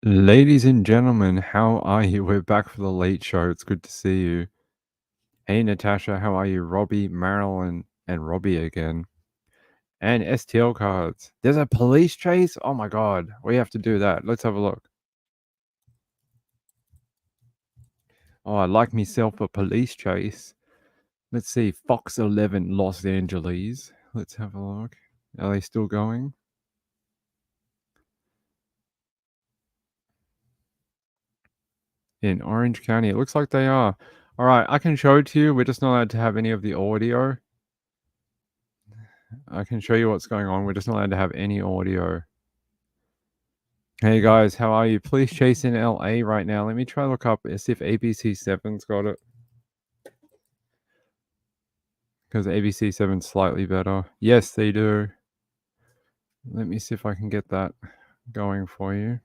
Ladies and gentlemen, how are you? We're back for the late show. It's good to see you. Hey, Natasha, how are you? Robbie, Marilyn, and Robbie again. And STL cards. There's a police chase? Oh my god. We have to do that. Let's have a look. Oh, I like myself a police chase. Let's see. Fox 11 Los Angeles. Let's have a look. Are they still going? In Orange County. It looks like they are. All right, I can show it to you. We're just not allowed to have any of the audio. I can show you what's going on. We're just not allowed to have any audio. Hey guys, how are you? Police chase in LA right now. Let me try to look up see if ABC7's got it. Because ABC7's slightly better. Yes, they do. Let me see if I can get that going for you.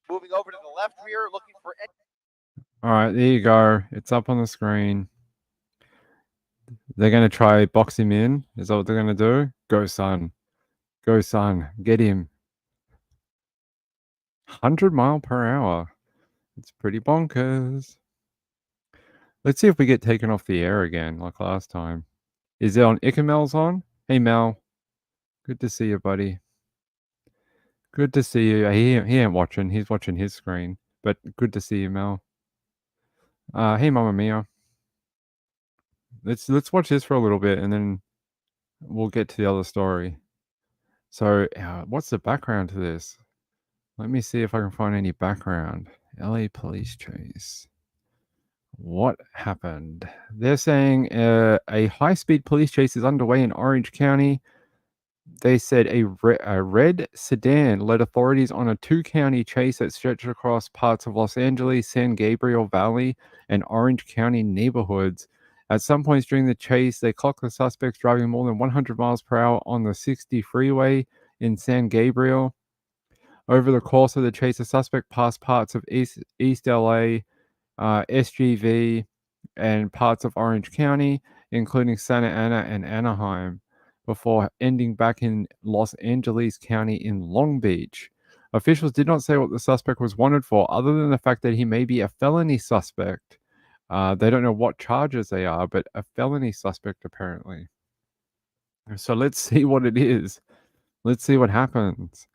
Moving over to the left rear, looking for. All right, there you go. It's up on the screen. They're going to try box him in. Is that what they're going to do? Go, son. Go, son. Get him. 100 mile per hour. It's pretty bonkers. Let's see if we get taken off the air again, like last time. Is it on? Ikamel's on? Hey, Mel. Good to see you, buddy. Good to see you. He ain't watching. He's watching his screen. But good to see you, Mel. Hey, Mama Mia. Let's watch this for a little bit, and then we'll get to the other story. So, what's the background to this? Let me see if I can find any background. LA police chase. What happened? They're saying a high-speed police chase is underway in Orange County. They said a red sedan led authorities on a two-county chase that stretched across parts of Los Angeles, San Gabriel Valley, and Orange County neighborhoods. At some points during the chase, they clocked the suspects driving more than 100 miles per hour on the 60 freeway in San Gabriel. Over the course of the chase, the suspect passed parts of East LA, SGV, and parts of Orange County, including Santa Ana and Anaheim, before ending back in Los Angeles County in Long Beach. Officials did not say what the suspect was wanted for, other than the fact that he may be a felony suspect. They don't know what charges they are, but a felony suspect apparently. So let's see what it is. Let's see what happens.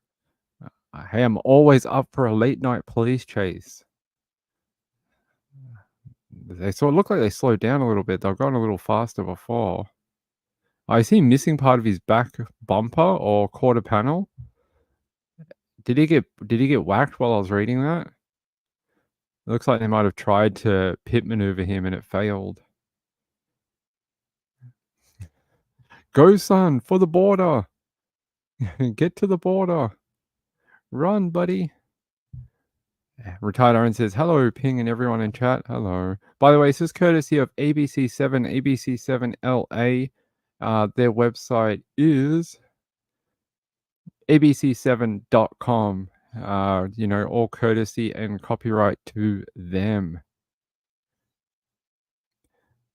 Hey, I'm always up for a late night police chase. They sort of look like they slowed down a little bit. They've gone a little faster before. I see missing part of his back bumper or quarter panel. Did he get whacked while I was reading that? It looks like they might have tried to pit maneuver him and it failed. Go, son, for the border. Get to the border. Run, buddy. Retired Aaron says, hello, Ping and everyone in chat. Hello. By the way, this is courtesy of ABC7, ABC7LA. Their website is abc7.com. All courtesy and copyright to them.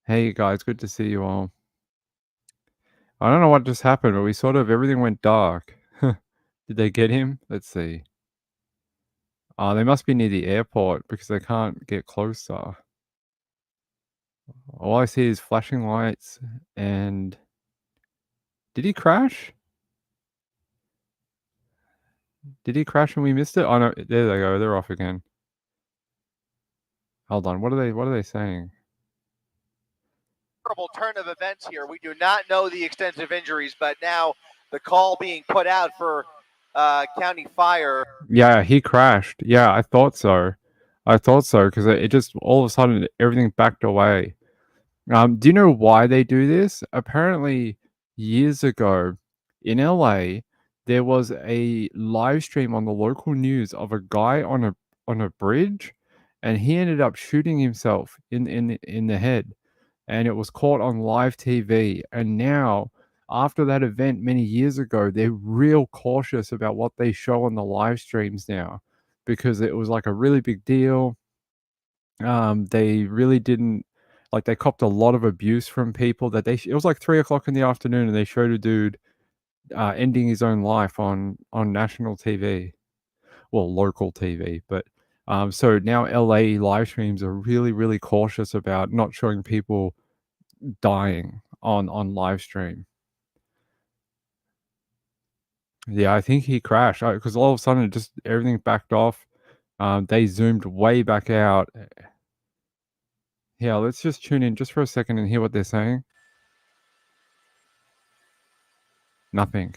Hey, guys, good to see you all. I don't know what just happened, but everything went dark. Did they get him? Let's see. Oh, they must be near the airport because they can't get closer. All I see is flashing lights and... Did he crash? Did he crash and we missed it? Oh, no, there they go. They're off again. Hold on. What are they saying? Terrible turn of events here. We do not know the extent of injuries, but now the call being put out for county fire. Yeah, he crashed. Yeah, I thought so. Because it just all of a sudden everything backed away. Do you know why they do this? Apparently, years ago in LA, there was a live stream on the local news of a guy on a bridge, and he ended up shooting himself in the head, and it was caught on live TV. And now, after that event many years ago, they're real cautious about what they show on the live streams now. because it was like a really big deal. They really didn't like they copped a lot of abuse from people that it was like 3 o'clock in the afternoon and they showed a dude ending his own life on national TV, well, local TV. But so now LA live streams are really, really cautious about not showing people dying on live stream. Yeah, I think he crashed because all of a sudden, just everything backed off. They zoomed way back out. Yeah, let's just tune in just for a second and hear what they're saying. Nothing.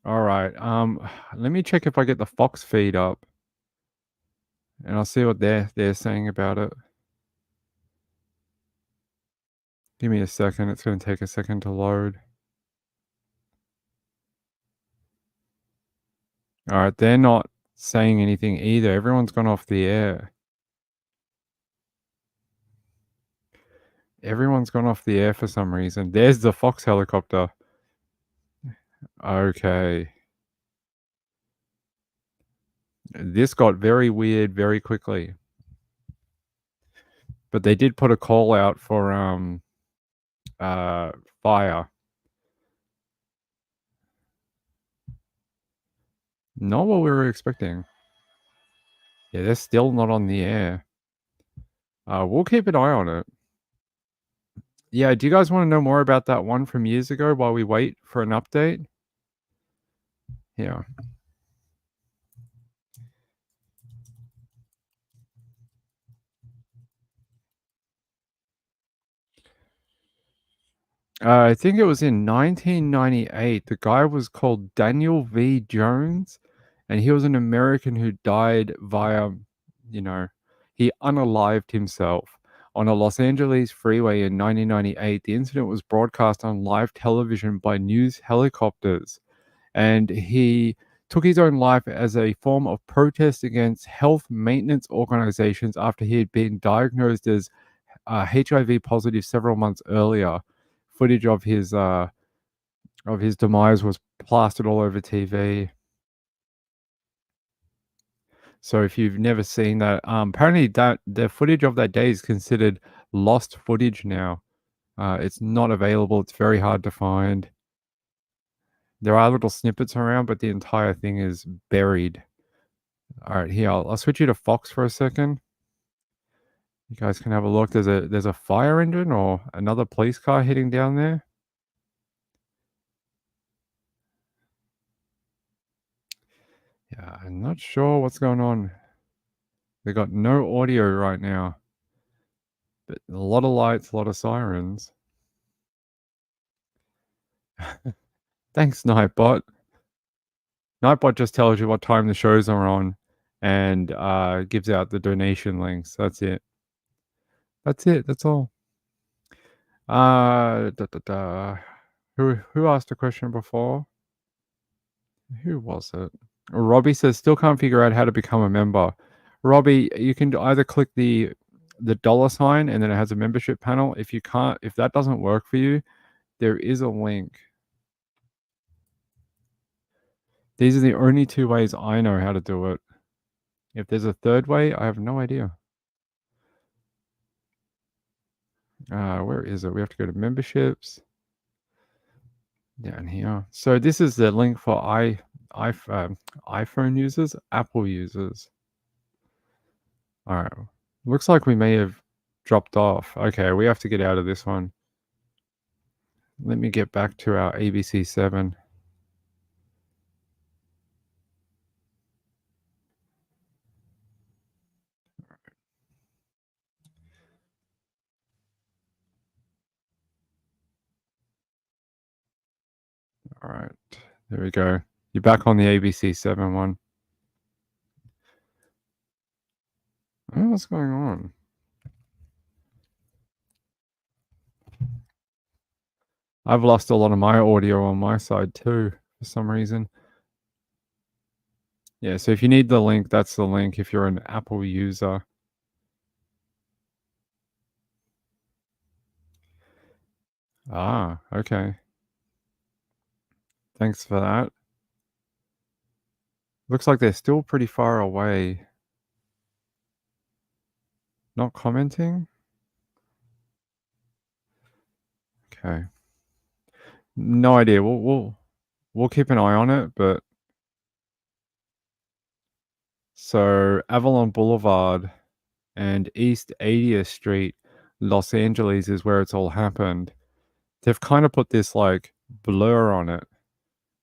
All right. Let me check if I get the Fox feed up, and I'll see what they're saying about it. Give me a second. It's going to take a second to load. All right, they're not saying anything either. Everyone's gone off the air. Everyone's gone off the air for some reason. There's the Fox helicopter. Okay. This got very weird very quickly. But they did put a call out for fire. Not what we were expecting. Yeah, they're still not on the air. We'll keep an eye on it. Yeah, do you guys want to know more about that one from years ago while we wait for an update? Yeah. I think it was in 1998. The guy was called Daniel V. Jones, and he was an American who died via, he unalived himself on a Los Angeles freeway in 1998. The incident was broadcast on live television by news helicopters, and he took his own life as a form of protest against health maintenance organizations after he had been diagnosed as HIV positive several months earlier. Footage of his demise was plastered all over TV. So if you've never seen that, apparently that the footage of that day is considered lost footage now. It's not available. It's very hard to find. There are little snippets around, but the entire thing is buried. All right, here I'll switch you to Fox for a second. You guys can have a look. There's a fire engine or another police car heading down there. Yeah, I'm not sure what's going on. They got no audio right now, but a lot of lights, a lot of sirens. Thanks, Nightbot. Nightbot just tells you what time the shows are on and gives out the donation links. That's it. That's it. That's all. Da, da, da. Who asked a question before? Who was it? Robbie says still can't figure out how to become a member. Robbie, you can either click the $sign and then it has a membership panel. If that doesn't work for you, there is a link. These are the only two ways I know how to do it. If there's a third way, I have no idea. Where is it? We have to go to memberships. Down here. So this is the link for iPhone users, Apple users. All right. Looks like we may have dropped off. Okay, we have to get out of this one. Let me get back to our ABC 7. All right. There we go. You're back on the ABC 7 one. I don't know what's going on. I've lost a lot of my audio on my side too, for some reason. Yeah, so if you need the link, that's the link if you're an Apple user. Ah, okay. Thanks for that. Looks like they're still pretty far away. Not commenting? Okay. No idea. We'll keep an eye on it, but so Avalon Boulevard and East 80th Street, Los Angeles is where it's all happened. They've kind of put this like blur on it,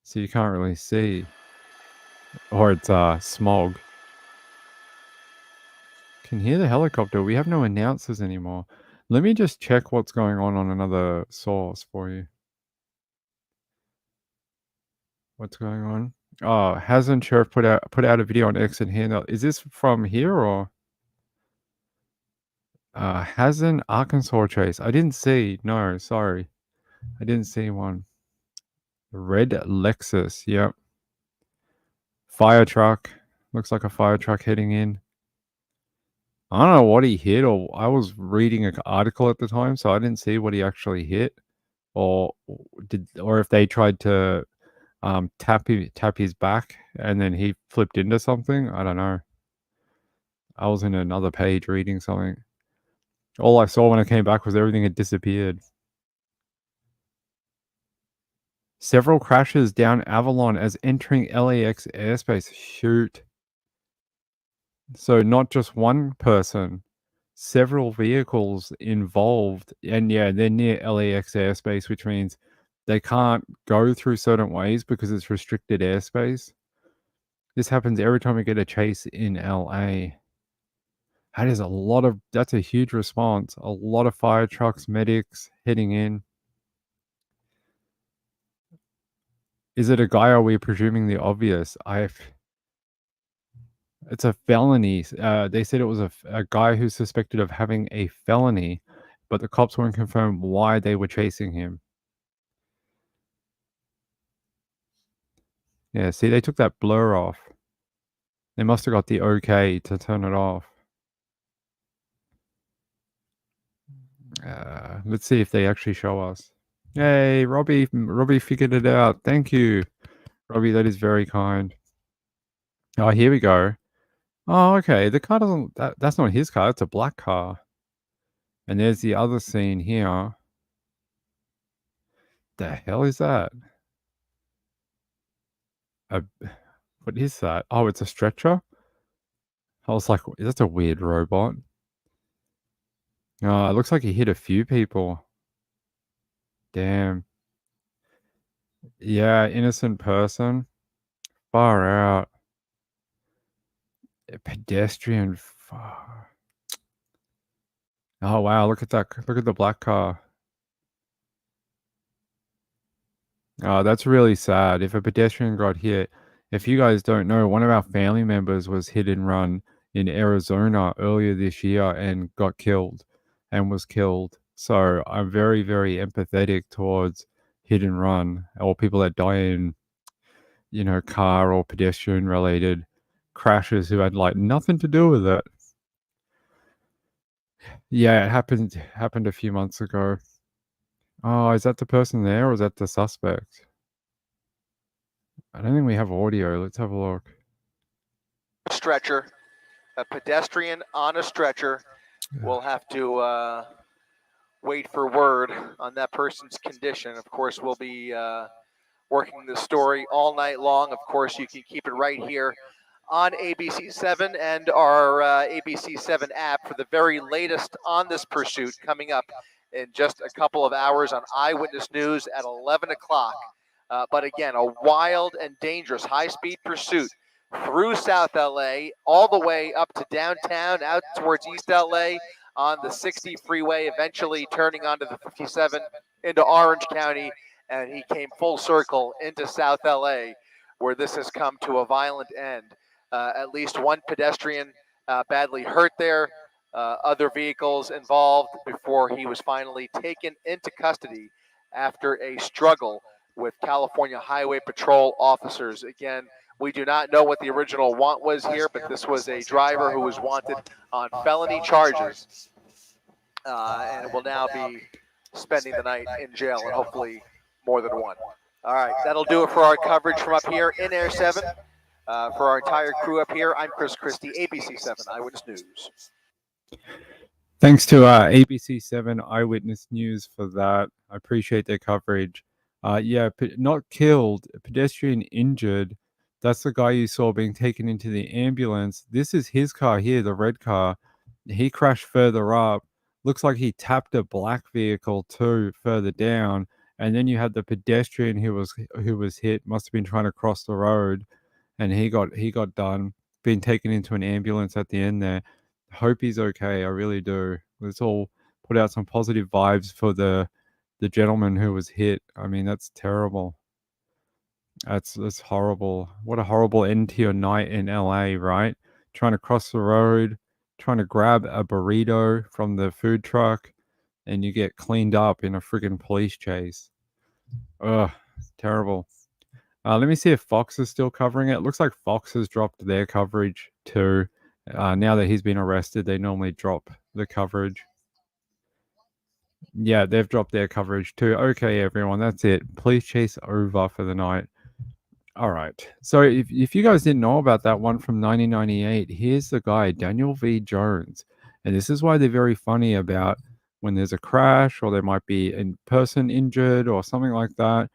so you can't really see. Or it's smog. Can hear the helicopter. We have no announcers anymore. Let me just check what's going on another source for you. What's going on? Oh, hasn't Sheriff put out a video on X and here now. Is this from here or Hasn't Arkansas Chase? I didn't see. No, sorry. I didn't see one. Red Lexus, yep. Fire truck. Looks like a fire truck heading in. I don't know what he hit, or I was reading an article at the time, so I didn't see what he actually hit, or if they tried to tap his back and then he flipped into something. I don't know. I was in another page reading something. All I saw when I came back was everything had disappeared. Several crashes down Avalon as entering LAX airspace. Shoot. So not just one person, several vehicles involved. And yeah, they're near LAX airspace, which means they can't go through certain ways because it's restricted airspace. This happens every time we get a chase in LA. That's a huge response. A lot of fire trucks, medics heading in. Is it a guy? Or are we presuming the obvious? It's a felony. They said it was a guy who's suspected of having a felony, but the cops won't confirm why they were chasing him. Yeah, see, they took that blur off. They must have got the okay to turn it off. Let's see if they actually show us. Hey, Robbie figured it out. Thank you, Robbie. That is very kind. Oh, here we go. Oh, okay. The car doesn't. That's not his car. It's a black car. And there's the other scene here. The hell is that? What is that? Oh, it's a stretcher? I was like, that's a weird robot. It looks like he hit a few people. Damn. Yeah, innocent person. Far out. A pedestrian. Oh, wow. Look at that. Look at the black car. Oh, that's really sad. If a pedestrian got hit, if you guys don't know, one of our family members was hit and run in Arizona earlier this year and got killed and was killed. So I'm very, very empathetic towards hit and run or people that die in, car or pedestrian related crashes who had like nothing to do with it. Yeah, it happened a few months ago. Oh, is that the person there or is that the suspect? I don't think we have audio. Let's have a look. Stretcher, a pedestrian on a stretcher. We'll have to wait for word on that person's condition. Of course, we'll be working the story all night long. Of course, you can keep it right here on ABC7 and our ABC7 app for the very latest on this pursuit coming up in just a couple of hours on Eyewitness News at 11 o'clock. But again, a wild and dangerous high-speed pursuit through South LA, all the way up to downtown, out towards East LA on the 60 freeway, eventually turning onto the 57 into Orange County, and he came full circle into South LA, where this has come to a violent end. At least one pedestrian badly hurt there, other vehicles involved before he was finally taken into custody after a struggle with California Highway Patrol officers. Again, we do not know what the original want was here, but this was a driver who was wanted on felony charges and will now be spending the night in jail, and hopefully more than one. All right, that'll do it for our coverage from up here in Air 7. For our entire crew up here, I'm Chris Christie, ABC7 Eyewitness News. Thanks to ABC7 Eyewitness News for that. I appreciate their coverage. Not killed, a pedestrian injured. That's the guy you saw being taken into the ambulance. This is his car here, the red car. He crashed further up. Looks like he tapped a black vehicle too further down. And then you had the pedestrian who was hit, must have been trying to cross the road, and he got done, being taken into an ambulance at the end there. Hope he's okay. I really do. Let's all put out some positive vibes for the gentleman who was hit. I mean, that's terrible. That's horrible. What a horrible end to your night in LA, right? Trying to cross the road, trying to grab a burrito from the food truck, and you get cleaned up in a friggin' police chase. Ugh, terrible. Let me see if Fox is still covering it. Looks like Fox has dropped their coverage too. Now that he's been arrested, they normally drop the coverage. Yeah, they've dropped their coverage too. Okay, everyone, that's it. Police chase over for the night. All right. So if you guys didn't know about that one from 1998, here's the guy, Daniel V. Jones. And this is why they're very funny about when there's a crash or there might be a person injured or something like that.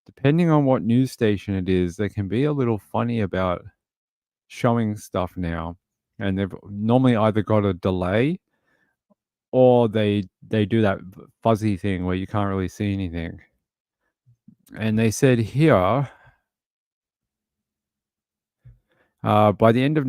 Depending on what news station it is, they can be a little funny about showing stuff now. And they've normally either got a delay or they do that fuzzy thing where you can't really see anything. And they said here, by the end of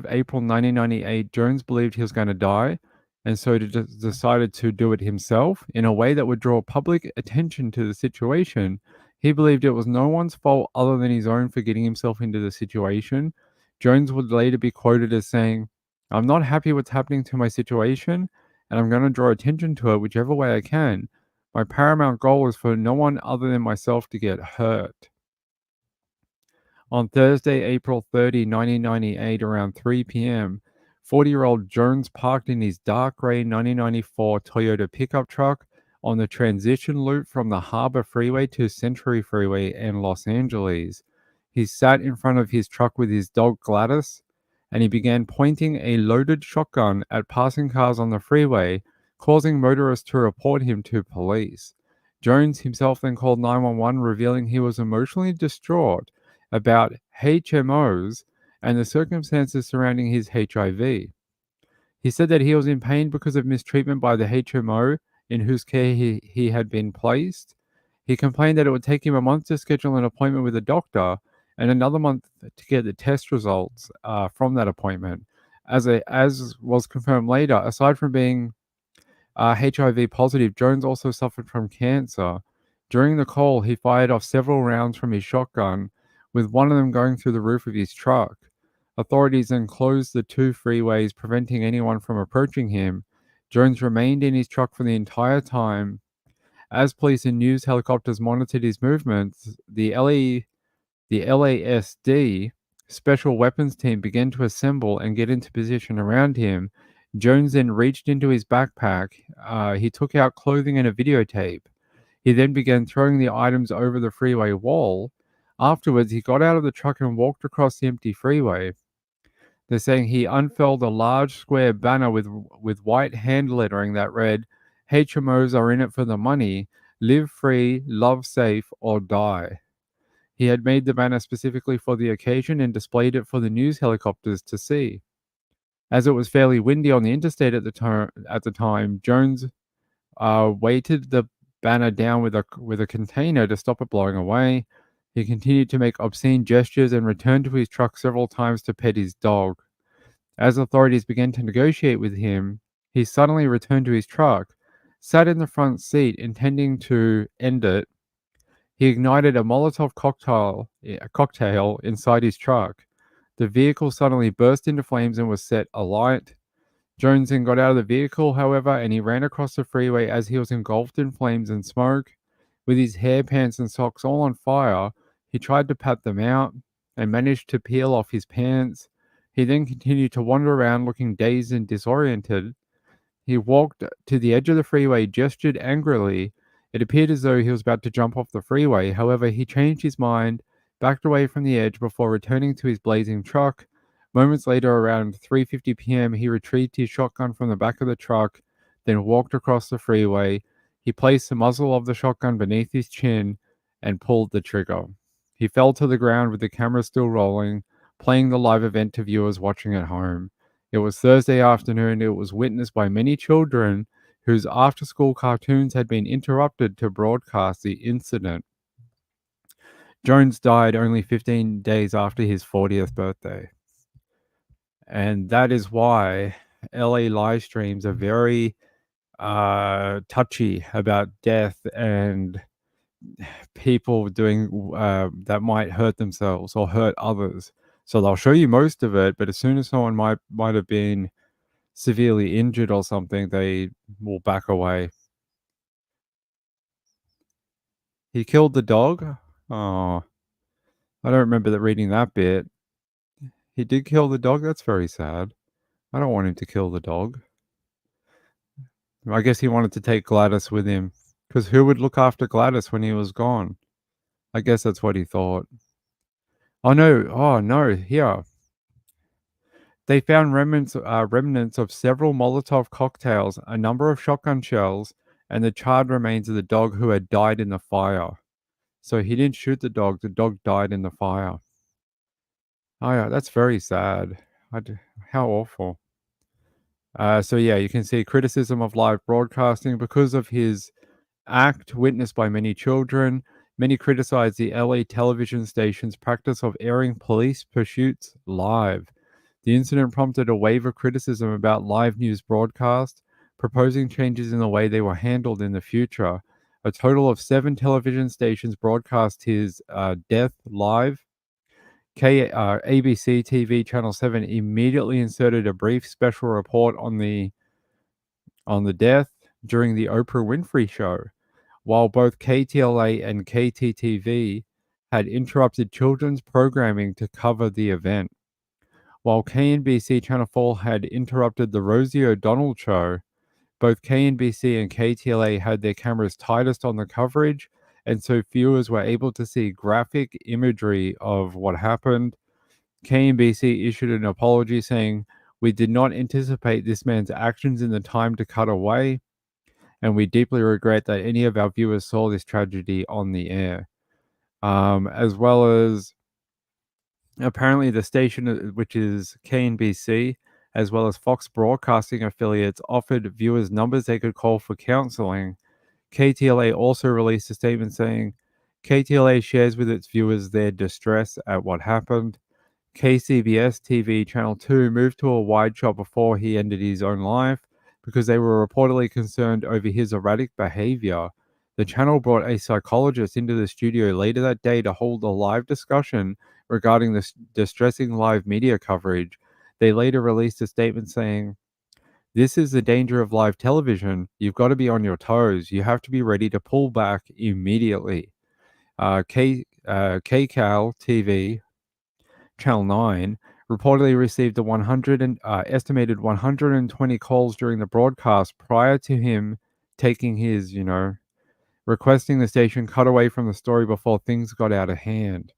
April 1998, Jones believed he was going to die, and so decided to do it himself in a way that would draw public attention to the situation. He believed it was no one's fault other than his own for getting himself into the situation. Jones would later be quoted as saying, "I'm not happy what's happening to my situation, and I'm going to draw attention to it whichever way I can. My paramount goal is for no one other than myself to get hurt." On Thursday, April 30, 1998, around 3 p.m., 40-year-old Jones parked in his dark gray 1994 Toyota pickup truck on the transition loop from the Harbor Freeway to Century Freeway in Los Angeles. He sat in front of his truck with his dog Gladys, and he began pointing a loaded shotgun at passing cars on the freeway, causing motorists to report him to police. Jones himself then called 911, revealing he was emotionally distraught about HMOs and the circumstances surrounding his HIV. He said that he was in pain because of mistreatment by the HMO in whose care he had been placed. He complained that it would take him a month to schedule an appointment with a doctor and another month to get the test results from that appointment. As was confirmed later, aside from being HIV positive, Jones also suffered from cancer. During the call, he fired off several rounds from his shotgun, with one of them going through the roof of his truck. Authorities then closed the two freeways, preventing anyone from approaching him. Jones remained in his truck for the entire time. As police and news helicopters monitored his movements, the LASD special weapons team began to assemble and get into position around him. Jones then reached into his backpack. He took out clothing and a videotape. He then began throwing the items over the freeway wall. Afterwards, he got out of the truck and walked across the empty freeway. They're saying he unfurled a large square banner with white hand lettering that read, "HMOs are in it for the money. Live free, love safe, or die." He had made the banner specifically for the occasion and displayed it for the news helicopters to see. As it was fairly windy on the interstate at the time, Jones weighted the banner down with a container to stop it blowing away. He continued to make obscene gestures and returned to his truck several times to pet his dog. As authorities began to negotiate with him, he suddenly returned to his truck, sat in the front seat intending to end it. He ignited a Molotov cocktail inside his truck. The vehicle suddenly burst into flames and was set alight. Jones then got out of the vehicle, however, and he ran across the freeway as he was engulfed in flames and smoke. With his hair, pants, and socks all on fire, he tried to pat them out and managed to peel off his pants. He then continued to wander around looking dazed and disoriented. He walked to the edge of the freeway, gestured angrily. It appeared as though he was about to jump off the freeway. However, he changed his mind, backed away from the edge before returning to his blazing truck. Moments later, around 3:50 p.m., he retrieved his shotgun from the back of the truck, then walked across the freeway. He placed the muzzle of the shotgun beneath his chin and pulled the trigger. He fell to the ground with the camera still rolling, playing the live event to viewers watching at home. It was Thursday afternoon. It was witnessed by many children whose after-school cartoons had been interrupted to broadcast the incident. Jones died only 15 days after his 40th birthday. And that is why LA live streams are very touchy about death and people doing that might hurt themselves or hurt others. So they'll show you most of it, but as soon as someone might have been severely injured or something, they will back away. He killed the dog? Oh, I don't remember reading that bit. He did kill the dog? That's very sad. I don't want him to kill the dog. I guess he wanted to take Gladys with him. Because who would look after Gladys when he was gone? I guess that's what he thought. Oh no, here. They found remnants of several Molotov cocktails, a number of shotgun shells, and the charred remains of the dog who had died in the fire. So he didn't shoot the dog died in the fire. Oh yeah, that's very sad. How awful. So yeah, you can see criticism of live broadcasting because of his act witnessed by many children. Many criticize the LA television station's practice of airing police pursuits live. The incident prompted a wave of criticism about live news broadcast, proposing changes in the way they were handled in the future. A total of 7 television stations broadcast his death live. ABC TV Channel 7 immediately inserted a brief special report on the death during the Oprah Winfrey Show, while both KTLA and KTTV had interrupted children's programming to cover the event. While KNBC Channel 4 had interrupted the Rosie O'Donnell Show, both KNBC and KTLA had their cameras tightest on the coverage, and so viewers were able to see graphic imagery of what happened. KNBC issued an apology saying, "We did not anticipate this man's actions in the time to cut away, and we deeply regret that any of our viewers saw this tragedy on the air." As well as apparently the station, which is KNBC, as well as Fox Broadcasting affiliates, offered viewers numbers they could call for counseling. KTLA also released a statement saying, KTLA shares with its viewers their distress at what happened. KCBS TV Channel 2 moved to a wide shot before he ended his own life because they were reportedly concerned over his erratic behavior. The channel brought a psychologist into the studio later that day to hold a live discussion regarding this distressing live media coverage. They later released a statement saying, "This is the danger of live television. You've got to be on your toes. You have to be ready to pull back immediately." KCAL TV Channel 9 reportedly received estimated 120 calls during the broadcast prior to him taking his, requesting the station cut away from the story before things got out of hand.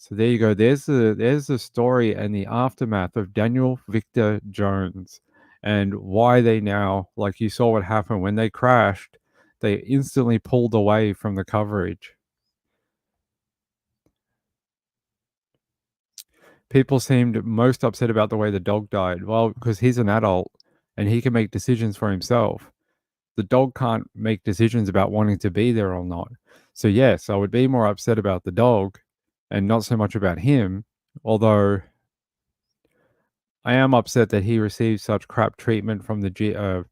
So there you go. There's the story and the aftermath of Daniel Victor Jones and why they now, like you saw what happened when they crashed, they instantly pulled away from the coverage. People seemed most upset about the way the dog died. Well, because he's an adult and he can make decisions for himself. The dog can't make decisions about wanting to be there or not. So yes, I would be more upset about the dog and not so much about him, although I am upset that he received such crap treatment from the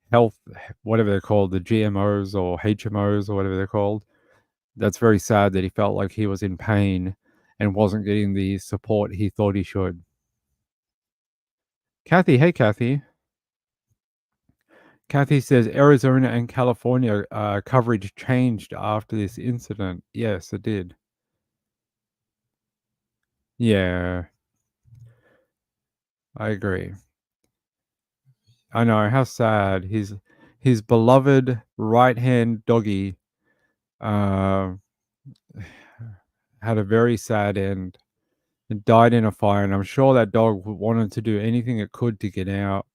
health, whatever they're called, the GMOs or HMOs or whatever they're called. That's very sad that he felt like he was in pain and wasn't getting the support he thought he should. Kathy, hey Kathy. Kathy says Arizona and California coverage changed after this incident. Yes, it did. Yeah, I agree. I know, how sad. His beloved right-hand doggy had a very sad end. It died in a fire, and I'm sure that dog wanted to do anything it could to get out.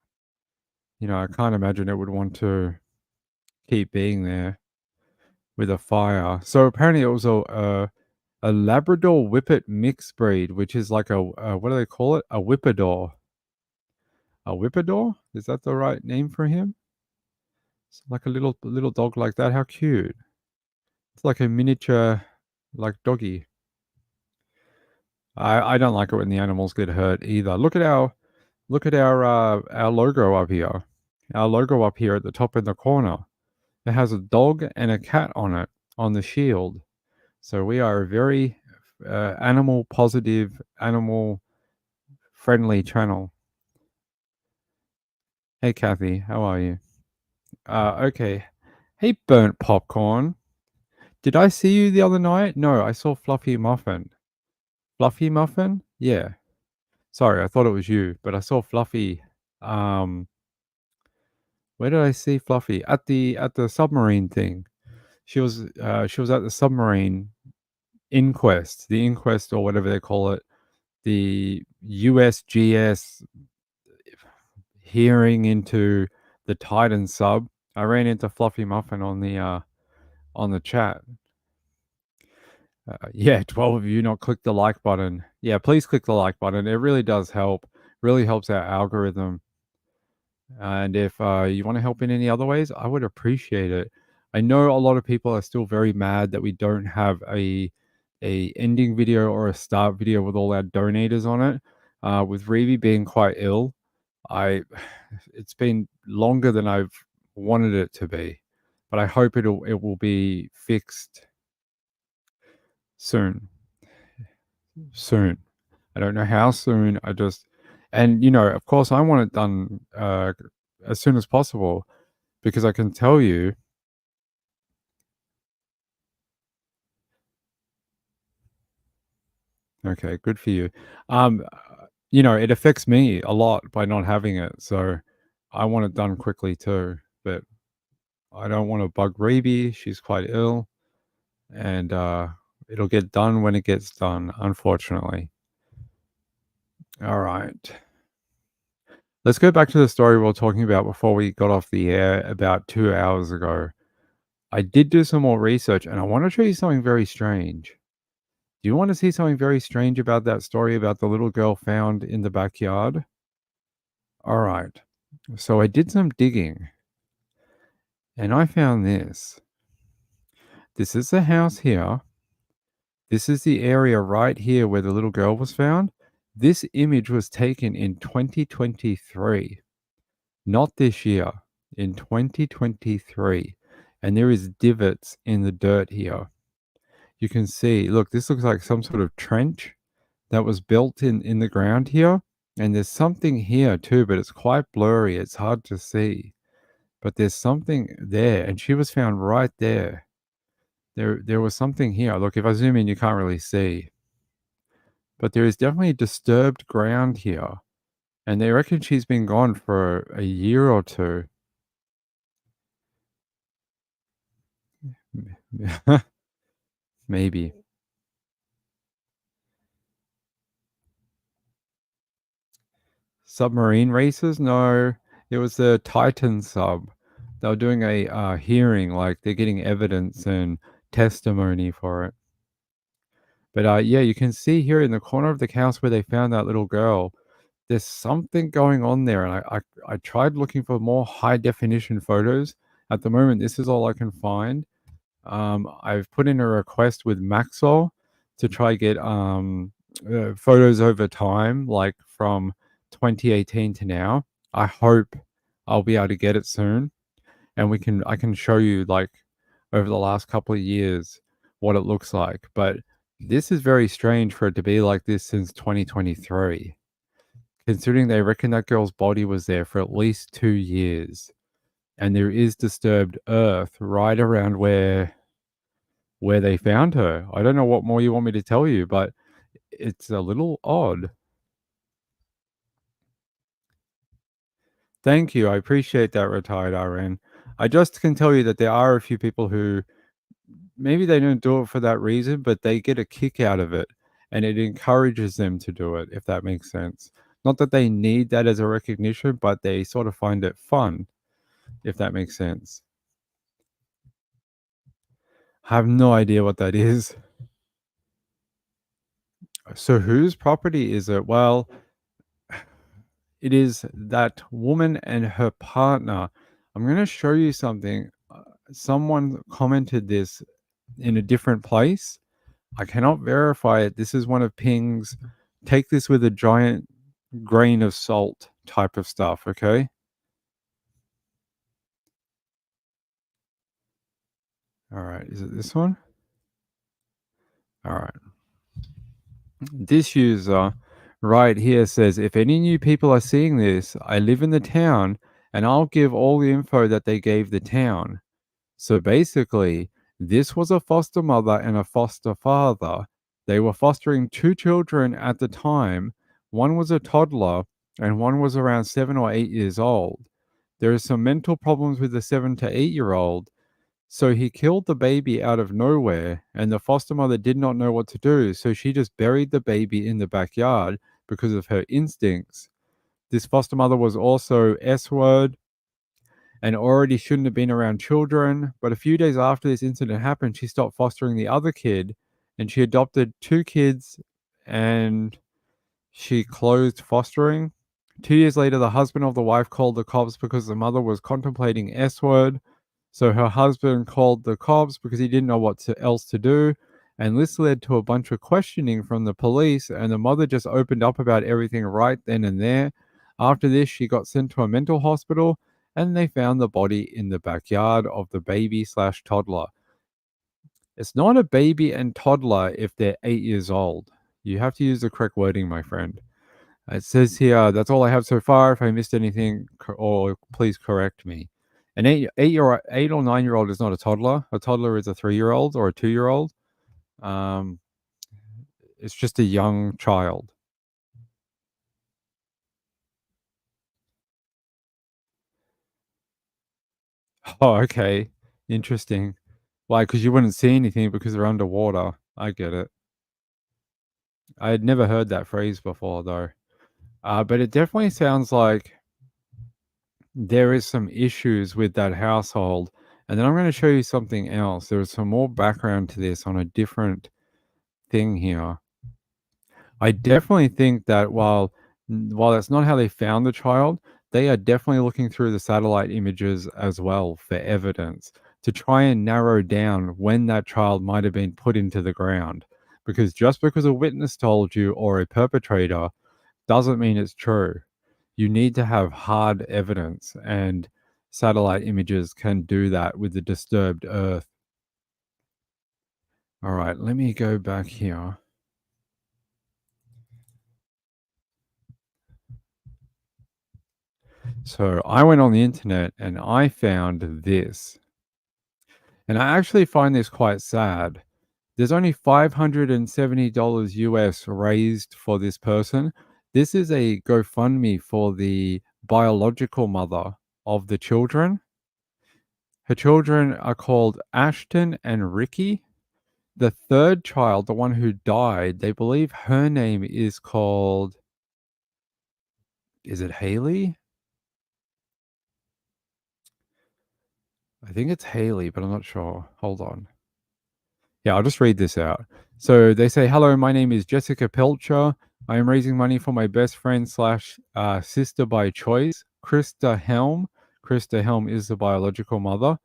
You know, I can't imagine it would want to keep being there with a fire. So apparently, it was a Labrador Whippet mixed breed, which is like what do they call it? A Whippador. A Whippador? Is that the right name for him? It's like a little dog like that. How cute! It's like a miniature, like doggy. I don't like it when the animals get hurt either. Look at our logo up here. Our logo up here at the top in the corner. It has a dog and a cat on it on the shield. So we are a very animal positive, animal friendly channel. Hey Kathy, how are you? Okay. Hey Burnt Popcorn. Did I see you the other night? No, I saw Fluffy Muffin. Fluffy Muffin? Yeah. Sorry, I thought it was you, but I saw Fluffy. Where did I see Fluffy? At the submarine thing. She was at the submarine inquest, the inquest or whatever they call it, the USGS hearing into the Titan sub. I ran into Fluffy Muffin on the chat. Yeah, 12 of you not click the like button. Yeah, please click the like button. It really does help. Really helps our algorithm. And if you want to help in any other ways, I would appreciate it. I know a lot of people are still very mad that we don't have a ending video or a start video with all our donators on it. With Revi being quite ill, I it's been longer than I've wanted it to be, but I hope it will be fixed soon. Soon. I don't know how soon. And of course, I want it done as soon as possible because I can tell you. Okay, good for you. It affects me a lot by not having it, so I want it done quickly too. But I don't want to bug Reby. She's quite ill, and it'll get done when it gets done, unfortunately. All right. Let's go back to the story we were talking about before we got off the air about 2 hours ago. I did do some more research, and I want to show you something very strange. Do you want to see something very strange about that story about the little girl found in the backyard? All right. So I did some digging, and I found this. This is the house here. This is the area right here where the little girl was found. This image was taken in 2023, not this year, in 2023. And there is divots in the dirt here. You can see, look, this looks like some sort of trench that was built in the ground here. And there's something here too, but it's quite blurry. It's hard to see. But there's something there, and she was found right there. There was something here. Look, if I zoom in, you can't really see. But there is definitely disturbed ground here. And they reckon she's been gone for a year or two. Maybe. Submarine races? No, it was the Titan sub. They were doing a hearing, like they're getting evidence and testimony for it. But yeah, you can see here in the corner of the house where they found that little girl, there's something going on there. And I tried looking for more high definition photos. At the moment, this is all I can find. I've put in a request with Maxwell to try get photos over time, like from 2018 to now. I hope I'll be able to get it soon, and I can show you like over the last couple of years what it looks like. But this is very strange for it to be like this since 2023, considering they reckon that girl's body was there for at least 2 years, and there is disturbed earth right around where they found her. I don't know what more you want me to tell you, but it's a little odd. Thank you. I appreciate that, retired RN. I just can tell you that there are a few people who maybe they don't do it for that reason, but they get a kick out of it, and it encourages them to do it, if that makes sense. Not that they need that as a recognition, but they sort of find it fun, if that makes sense. I have no idea what that is. So whose property is it? Well, it is that woman and her partner. I'm going to show you something. Someone commented this in a different place. I cannot verify it. This is one of Ping's take this with a giant grain of salt type of stuff, okay? All right, is it this one? All right. This user right here says, if any new people are seeing this, I live in the town and I'll give all the info that they gave the town. So basically, this was a foster mother and a foster father. They were fostering 2 children at the time. One was a toddler and one was around 7 or 8 years old. There is some mental problems with the 7 to 8-year-old. So he killed the baby out of nowhere, and the foster mother did not know what to do. So she just buried the baby in the backyard because of her instincts. This foster mother was also S-word and already shouldn't have been around children. But a few days after this incident happened, she stopped fostering the other kid and she adopted 2 kids and she closed fostering. 2 years later, the husband of the wife called the cops because the mother was contemplating S-word. So her husband called the cops because he didn't know what else to do. And this led to a bunch of questioning from the police. And the mother just opened up about everything right then and there. After this, she got sent to a mental hospital and they found the body in the backyard of the baby/toddler. It's not a baby and toddler if they're 8 years old. You have to use the correct wording, my friend. It says here, that's all I have so far. If I missed anything, or please correct me. An 8 or 9-year-old is not a toddler. A toddler is a 3-year-old or a 2-year-old. It's just a young child. Oh, okay. Interesting. Why? Because you wouldn't see anything because they're underwater. I get it. I had never heard that phrase before, though. But it definitely sounds like there is some issues with that household. And then I'm going to show you something else. There's some more background to this on a different thing here. I definitely think that while that's not how they found the child, they are definitely looking through the satellite images as well for evidence to try and narrow down when that child might have been put into the ground. Because just because a witness told you or a perpetrator doesn't mean it's true. You need to have hard evidence, and satellite images can do that with the disturbed Earth. All right, let me go back here. So I went on the internet and I found this. And I actually find this quite sad. There's only $570 US raised for this person. This is a GoFundMe for the biological mother of the children. Her children are called Ashton and Ricky. The third child, the one who died, they believe her name is called, is it Haley? I think it's Haley, but I'm not sure. Hold on. Yeah, I'll just read this out. So they say, hello, my name is Jessica Pelcher. I am raising money for my best friend slash sister by choice, Krista Helm. Krista Helm is the biological mother.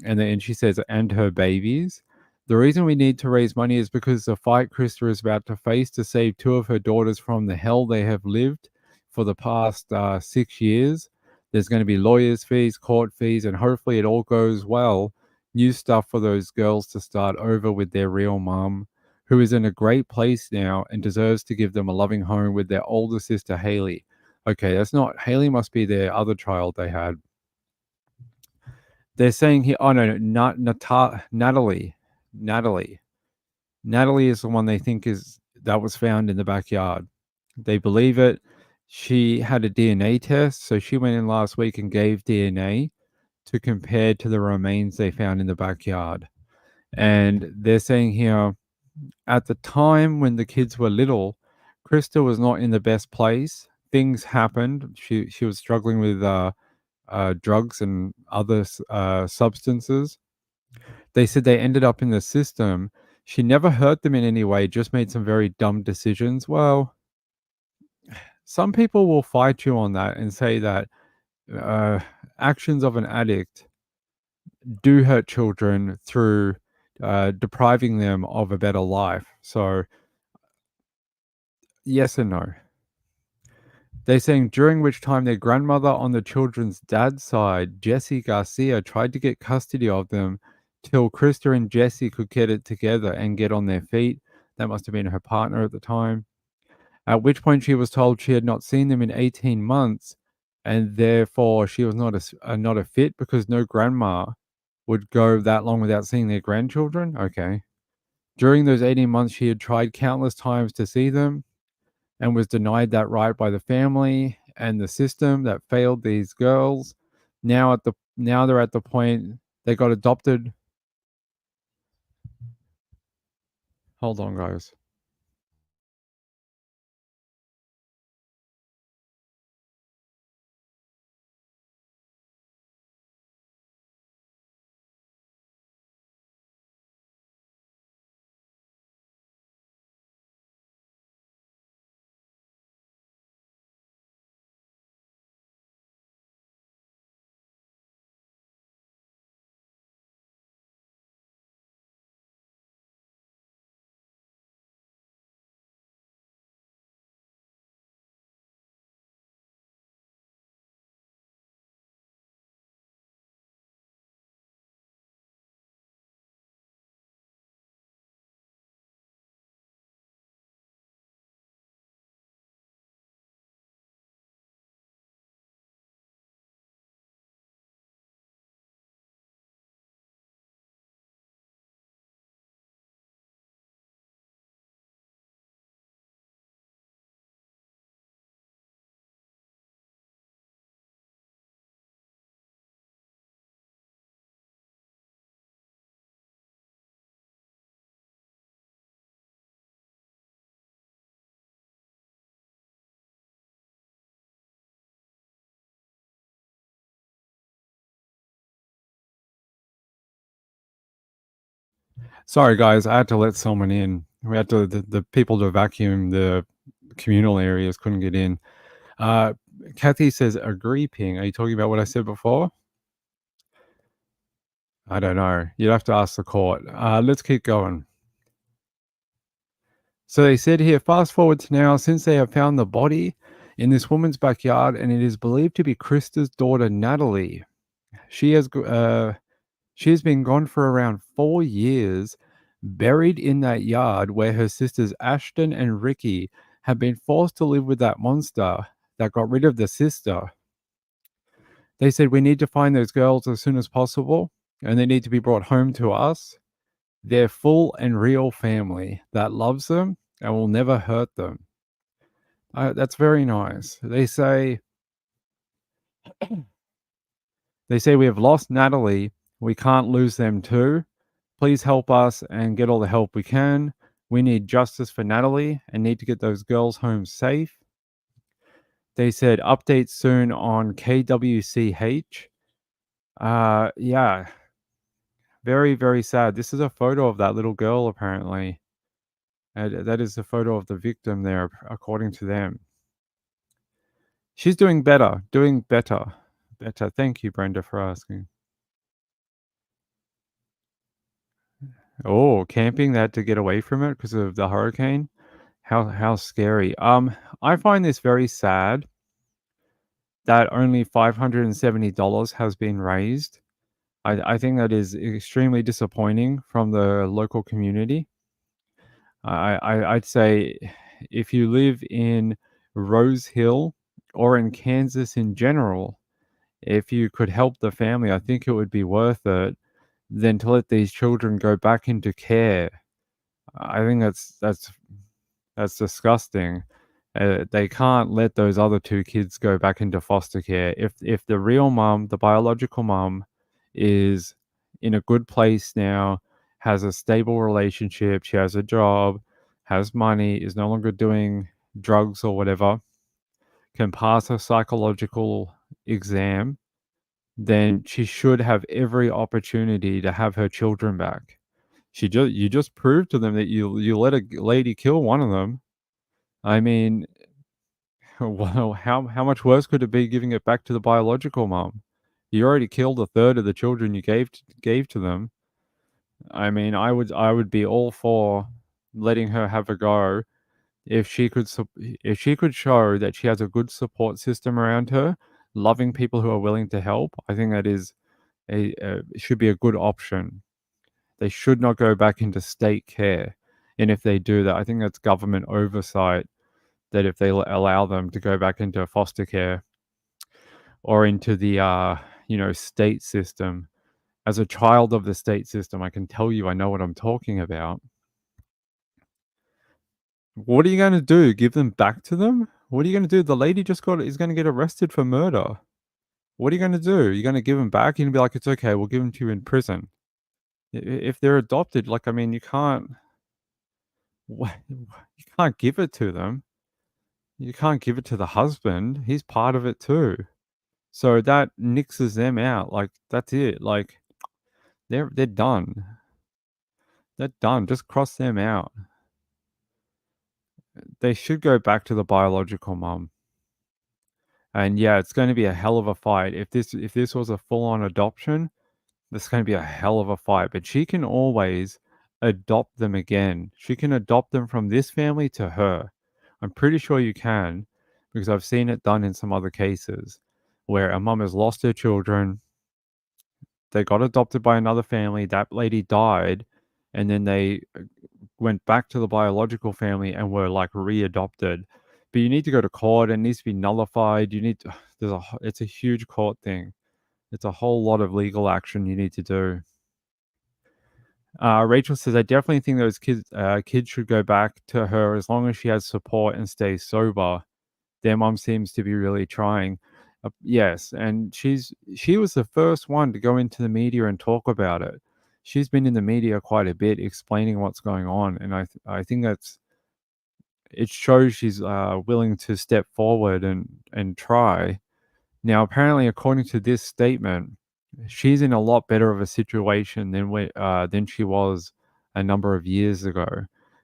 And then she says, and her babies. The reason we need to raise money is because the fight Krista is about to face to save 2 of her daughters from the hell they have lived for the past 6 years. There's going to be lawyers' fees, court fees, and hopefully it all goes well. New stuff for those girls to start over with their real mom, who is in a great place now and deserves to give them a loving home with their older sister, Haley. Okay, that's not, Haley must be their other child they had. They're saying here, oh no, not Natalie. Natalie is the one they think that was found in the backyard. They believe it. She had a DNA test, so she went in last week and gave DNA to compare to the remains they found in the backyard. And they're saying here, at the time when the kids were little, Krista was not in the best place. Things happened. She was struggling with drugs and other substances. They said they ended up in the system. She never hurt them in any way, just made some very dumb decisions. Well, some people will fight you on that and say that uh, actions of an addict do hurt children through depriving them of a better life. So, yes and no. They're saying during which time their grandmother on the children's dad's side, Jessie Garcia, tried to get custody of them till Krista and Jessie could get it together and get on their feet. That must have been her partner at the time. At which point she was told she had not seen them in 18 months and therefore she was not a fit because no grandma would go that long without seeing their grandchildren. Okay. During those 18 months, she had tried countless times to see them and was denied that right by the family and the system that failed these girls. Now they're at the point they got adopted. Hold on, guys. Sorry, guys. I had to let someone in. We had to the people to vacuum the communal areas couldn't get in. Uh, Kathy says agree ping. Are you talking about what I said before? I don't know. You'd have to ask the court. Let's keep going. So they said here, fast forward to now, since they have found the body in this woman's backyard, and it is believed to be Krista's daughter, Natalie. She has been gone for around 4 years, buried in that yard where her sisters Ashton and Ricky have been forced to live with that monster that got rid of the sister. They said we need to find those girls as soon as possible, and they need to be brought home to us. They're full and real family that loves them and will never hurt them. That's very nice. They say we have lost Natalie. We can't lose them too. Please help us and get all the help we can. We need justice for Natalie and need to get those girls home safe. They said updates soon on KWCH. Yeah, very, very sad. This is a photo of that little girl, apparently. That is the photo of the victim there, according to them. She's doing better. Better. Thank you, Brenda, for asking. Oh, camping, they had to get away from it because of the hurricane. How scary. I find this very sad that only $570 has been raised. I think that is extremely disappointing from the local community. I'd say if you live in Rose Hill or in Kansas in general, if you could help the family, I think it would be worth it than to let these children go back into care. I think that's disgusting. They can't let those other two kids go back into foster care. If the real mum, the biological mum, is in a good place now, has a stable relationship, she has a job, has money, is no longer doing drugs or whatever, can pass a psychological exam, then she should have every opportunity to have her children back. You just proved to them that you let a lady kill one of them. I mean, well, how much worse could it be giving it back to the biological mom? You already killed a third of the children you gave to them. I mean, I would be all for letting her have a go if if she could show that she has a good support system around her, loving people who are willing to help. I think that is should be a good option. They should not go back into state care, and if they do that, I think that's government oversight. That if they allow them to go back into foster care or into the state system. As a child of the state system, I can tell you I know what I'm talking about. What are you going to do? Give them back to them? What are you going to do? The lady is going to get arrested for murder. What are you going to do? You're going to give them back? You're going to be like, it's okay. We'll give them to you in prison. If they're adopted, like, I mean, you can't give it to them. You can't give it to the husband. He's part of it too. So that nixes them out. Like, that's it. Like, they're done. They're done. Just cross them out. They should go back to the biological mum. And yeah, it's going to be a hell of a fight. If this was a full-on adoption, this is going to be a hell of a fight. But she can always adopt them again. She can adopt them from this family to her. I'm pretty sure you can, because I've seen it done in some other cases where a mum has lost her children. They got adopted by another family. That lady died, and then they went back to the biological family and were like readopted. But you need to go to court. It needs to be nullified. You need to, it's a huge court thing. It's a whole lot of legal action you need to do. Rachel says, I definitely think those kids should go back to her as long as she has support and stays sober. Their mom seems to be really trying. Yes, and she was the first one to go into the media and talk about it. She's been in the media quite a bit, explaining what's going on, and I think it shows she's willing to step forward and try. Now, apparently, according to this statement, she's in a lot better of a situation than she was a number of years ago.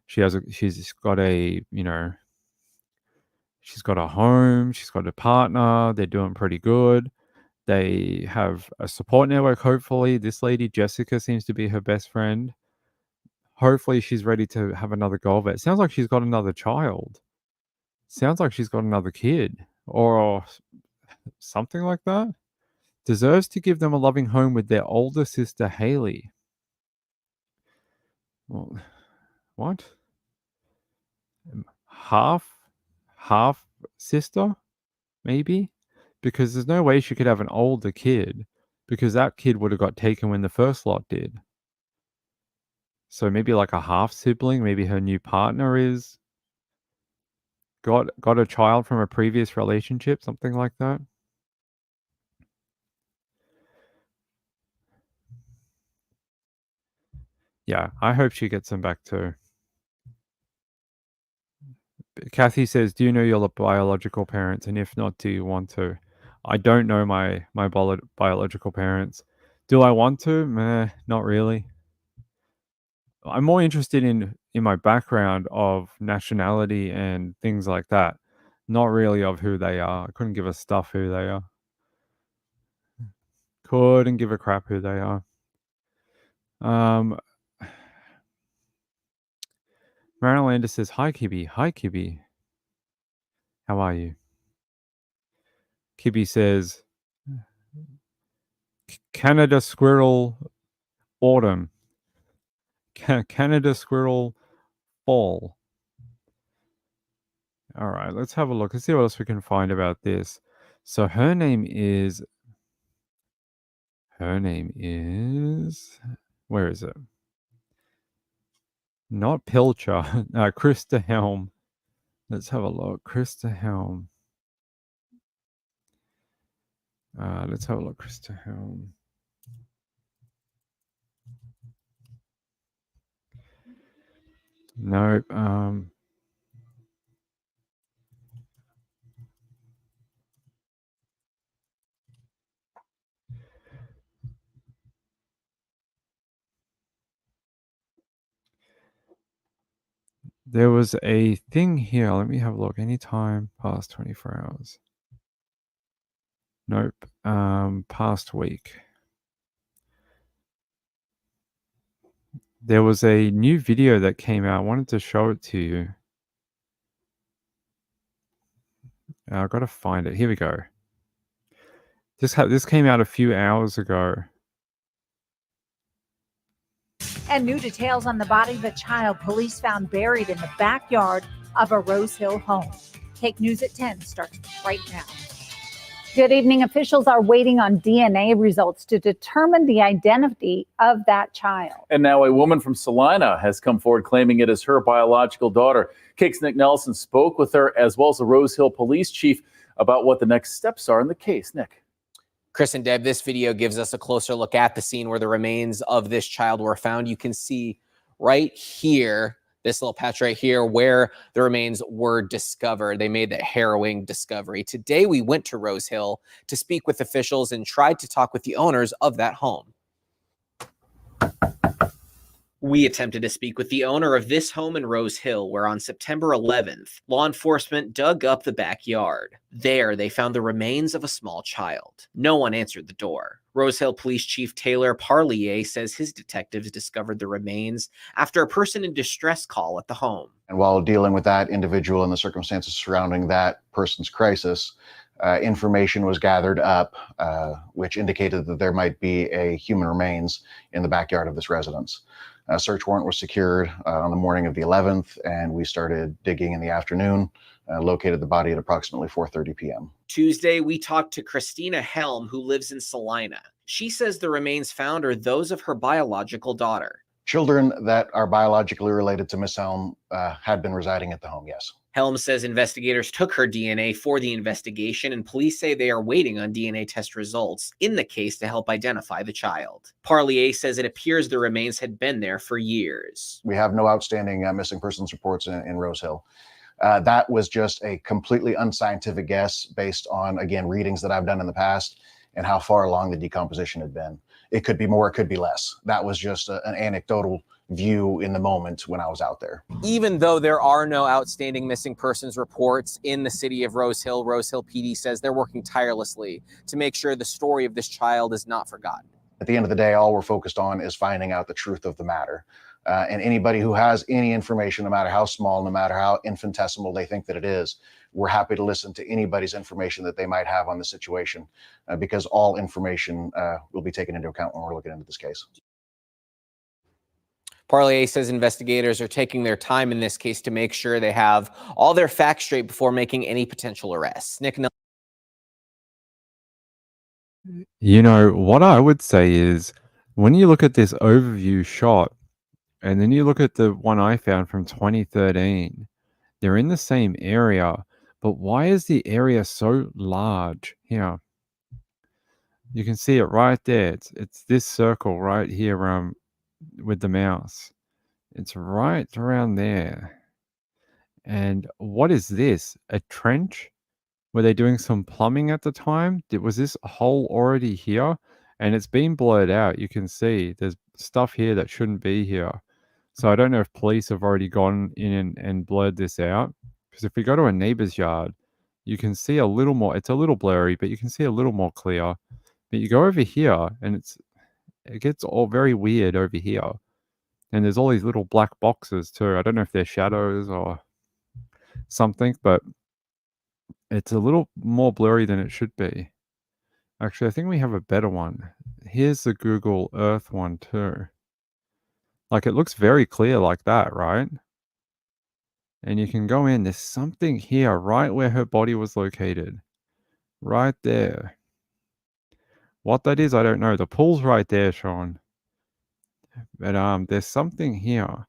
She's got she's got a home, she's got a partner, they're doing pretty good. They have a support network, hopefully. This lady, Jessica, seems to be her best friend. Hopefully, she's ready to have another go of it. Sounds like she's got another child. Sounds like she's got another kid or something like that. Deserves to give them a loving home with their older sister, Haley. Well, what? Half sister, maybe? Because there's no way she could have an older kid, because that kid would have got taken when the first lot did. So maybe like a half sibling, maybe her new partner is got a child from a previous relationship, something like that. Yeah, I hope she gets them back too. Kathy says, do you know your biological parents? And if not, do you want to? I don't know my biological parents. Do I want to? Meh, not really. I'm more interested in my background of nationality and things like that. Not really of who they are. I couldn't give a stuff who they are. Couldn't give a crap who they are. Marilyn Landis says, hi, Kibby. Hi, Kibby. How are you? Kibby says, Canada squirrel autumn. Canada squirrel fall. All right, let's have a look. Let's see what else we can find about this. So her name is, where is it? Not Pilcher. Krista Helm. Let's have a look. Krista Helm. Let's have a look. Krista Helm. No. There was a thing here. Let me have a look. Anytime past 24 hours. Nope. Past week. There was a new video that came out. I wanted to show it to you. I've got to find it. Here we go. This came out a few hours ago. And new details on the body of a child police found buried in the backyard of a Rose Hill home. Take News at 10 starts right now. Good evening. Officials are waiting on DNA results to determine the identity of that child. And now a woman from Salina has come forward claiming it is her biological daughter. KIC's Nick Nelson spoke with her as well as the Rose Hill police chief about what the next steps are in the case. Nick. Chris and Deb, this video gives us a closer look at the scene where the remains of this child were found. You can see right here, this little patch right here, where the remains were discovered. They made that harrowing discovery. Today, we went to Rose Hill to speak with officials and tried to talk with the owners of that home. We attempted to speak with the owner of this home in Rose Hill, where on September 11th, law enforcement dug up the backyard. There, they found the remains of a small child. No one answered the door. Rose Hill Police Chief Taylor Parlier says his detectives discovered the remains after a person in distress call at the home. And while dealing with that individual and the circumstances surrounding that person's crisis, information was gathered up, which indicated that there might be a human remains in the backyard of this residence. A search warrant was secured on the morning of the 11th, and we started digging in the afternoon, located the body at approximately 4:30 p.m. Tuesday, we talked to Christina Helm, who lives in Salina. She says the remains found are those of her biological daughter. Children that are biologically related to Miss Helm had been residing at the home, yes. Helm says investigators took her DNA for the investigation, and police say they are waiting on DNA test results in the case to help identify the child. Parlier says it appears the remains had been there for years. We have no outstanding missing persons reports in Rose Hill. That was just a completely unscientific guess based on, again, readings that I've done in the past and how far along the decomposition had been. It could be more, it could be less. That was just an anecdotal view in the moment when I was out there. Even though there are no outstanding missing persons reports in the city of Rose Hill PD says they're working tirelessly to make sure the story of this child is not forgotten. At the end of the day, all we're focused on is finding out the truth of the matter. And anybody who has any information, no matter how small, no matter how infinitesimal they think that it is, we're happy to listen to anybody's information that they might have on the situation, because all information will be taken into account when we're looking into this case. Parlier says investigators are taking their time in this case to make sure they have all their facts straight before making any potential arrests. Nick Nelson. You know, what I would say is when you look at this overview shot and then you look at the one I found from 2013, they're in the same area, but why is the area so large here? You can see it right there. It's this circle right here with the mouse. It's right around there. And what is this? A trench? Were they doing some plumbing at the time? Was this hole already here? And it's been blurred out. You can see there's stuff here that shouldn't be here. So I don't know if police have already gone in and blurred this out. Because if we go to a neighbor's yard, you can see a little more. It's a little blurry, but you can see a little more clear. But you go over here and it gets all very weird over here. And there's all these little black boxes too. I don't know if they're shadows or something, but it's a little more blurry than it should be. Actually, I think we have a better one. Here's the Google Earth one too. Like, it looks very clear like that, right? And you can go in. There's something here right where her body was located. Right there. What that is, I don't know. The pool's right there, Sean. But there's something here.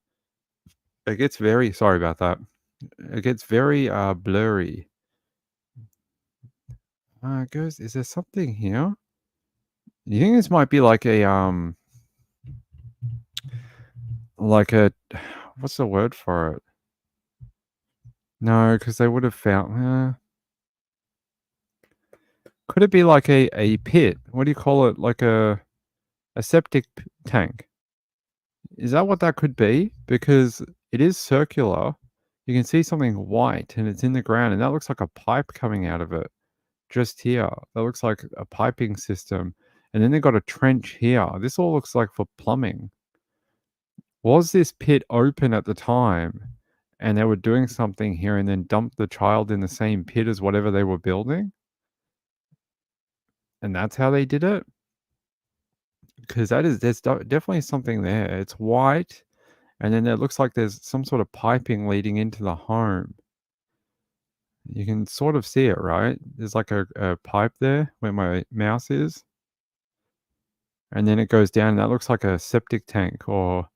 It gets very... Sorry about that. It gets very blurry. Is there something here? You think this might be like a what's the word for it? No, because they would have found. Could it be like a pit? What do you call it? Like a septic tank? Is that what that could be? Because it is circular. You can see something white and it's in the ground, and that looks like a pipe coming out of it just here. That looks like a piping system. And then they've got a trench here. This all looks like for plumbing. Was this pit open at the time and they were doing something here and then dumped the child in the same pit as whatever they were building? And that's how they did it? Because there's definitely something there. It's white, and then it looks like there's some sort of piping leading into the home. You can sort of see it, right? There's like a pipe there where my mouse is. And then it goes down, and that looks like a septic tank or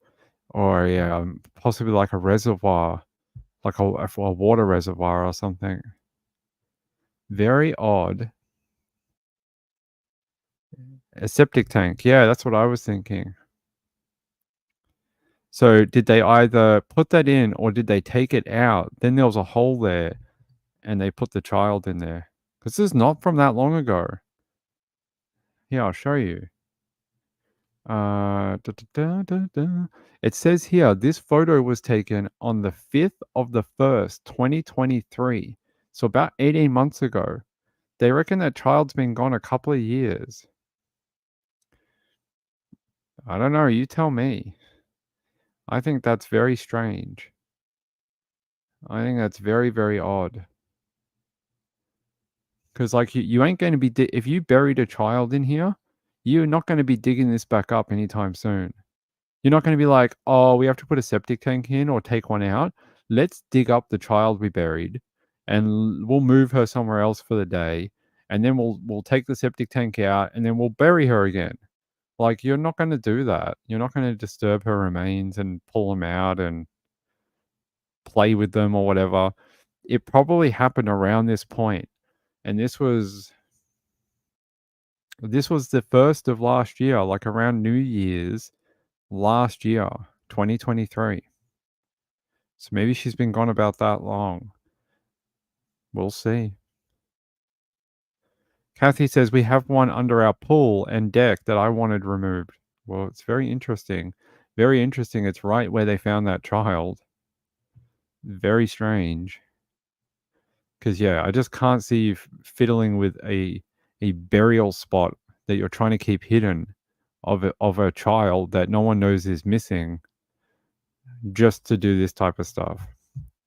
possibly like a reservoir, like a water reservoir or something. Very odd. A septic tank. Yeah, that's what I was thinking. So did they either put that in or did they take it out? Then there was a hole there and they put the child in there. Because this is not from that long ago. Here, I'll show you. It says here, this photo was taken on the 5th of the 1st, 2023. So about 18 months ago. They reckon that child's been gone a couple of years. I don't know. You tell me. I think that's very strange. I think that's very, very odd. Because, like, you ain't going to be... if you buried a child in here, you're not going to be digging this back up anytime soon. You're not going to be like, oh, we have to put a septic tank in or take one out. Let's dig up the child we buried and we'll move her somewhere else for the day. And then we'll take the septic tank out and then we'll bury her again. Like, you're not going to do that. You're not going to disturb her remains and pull them out and play with them or whatever. It probably happened around this point. And this was the first of last year, like around New Year's last year, 2023. So maybe she's been gone about that long. We'll see. Kathy says, we have one under our pool and deck that I wanted removed. Well, it's very interesting. Very interesting. It's right where they found that child. Very strange. Because, yeah, I just can't see you fiddling with a burial spot that you're trying to keep hidden of a child that no one knows is missing just to do this type of stuff.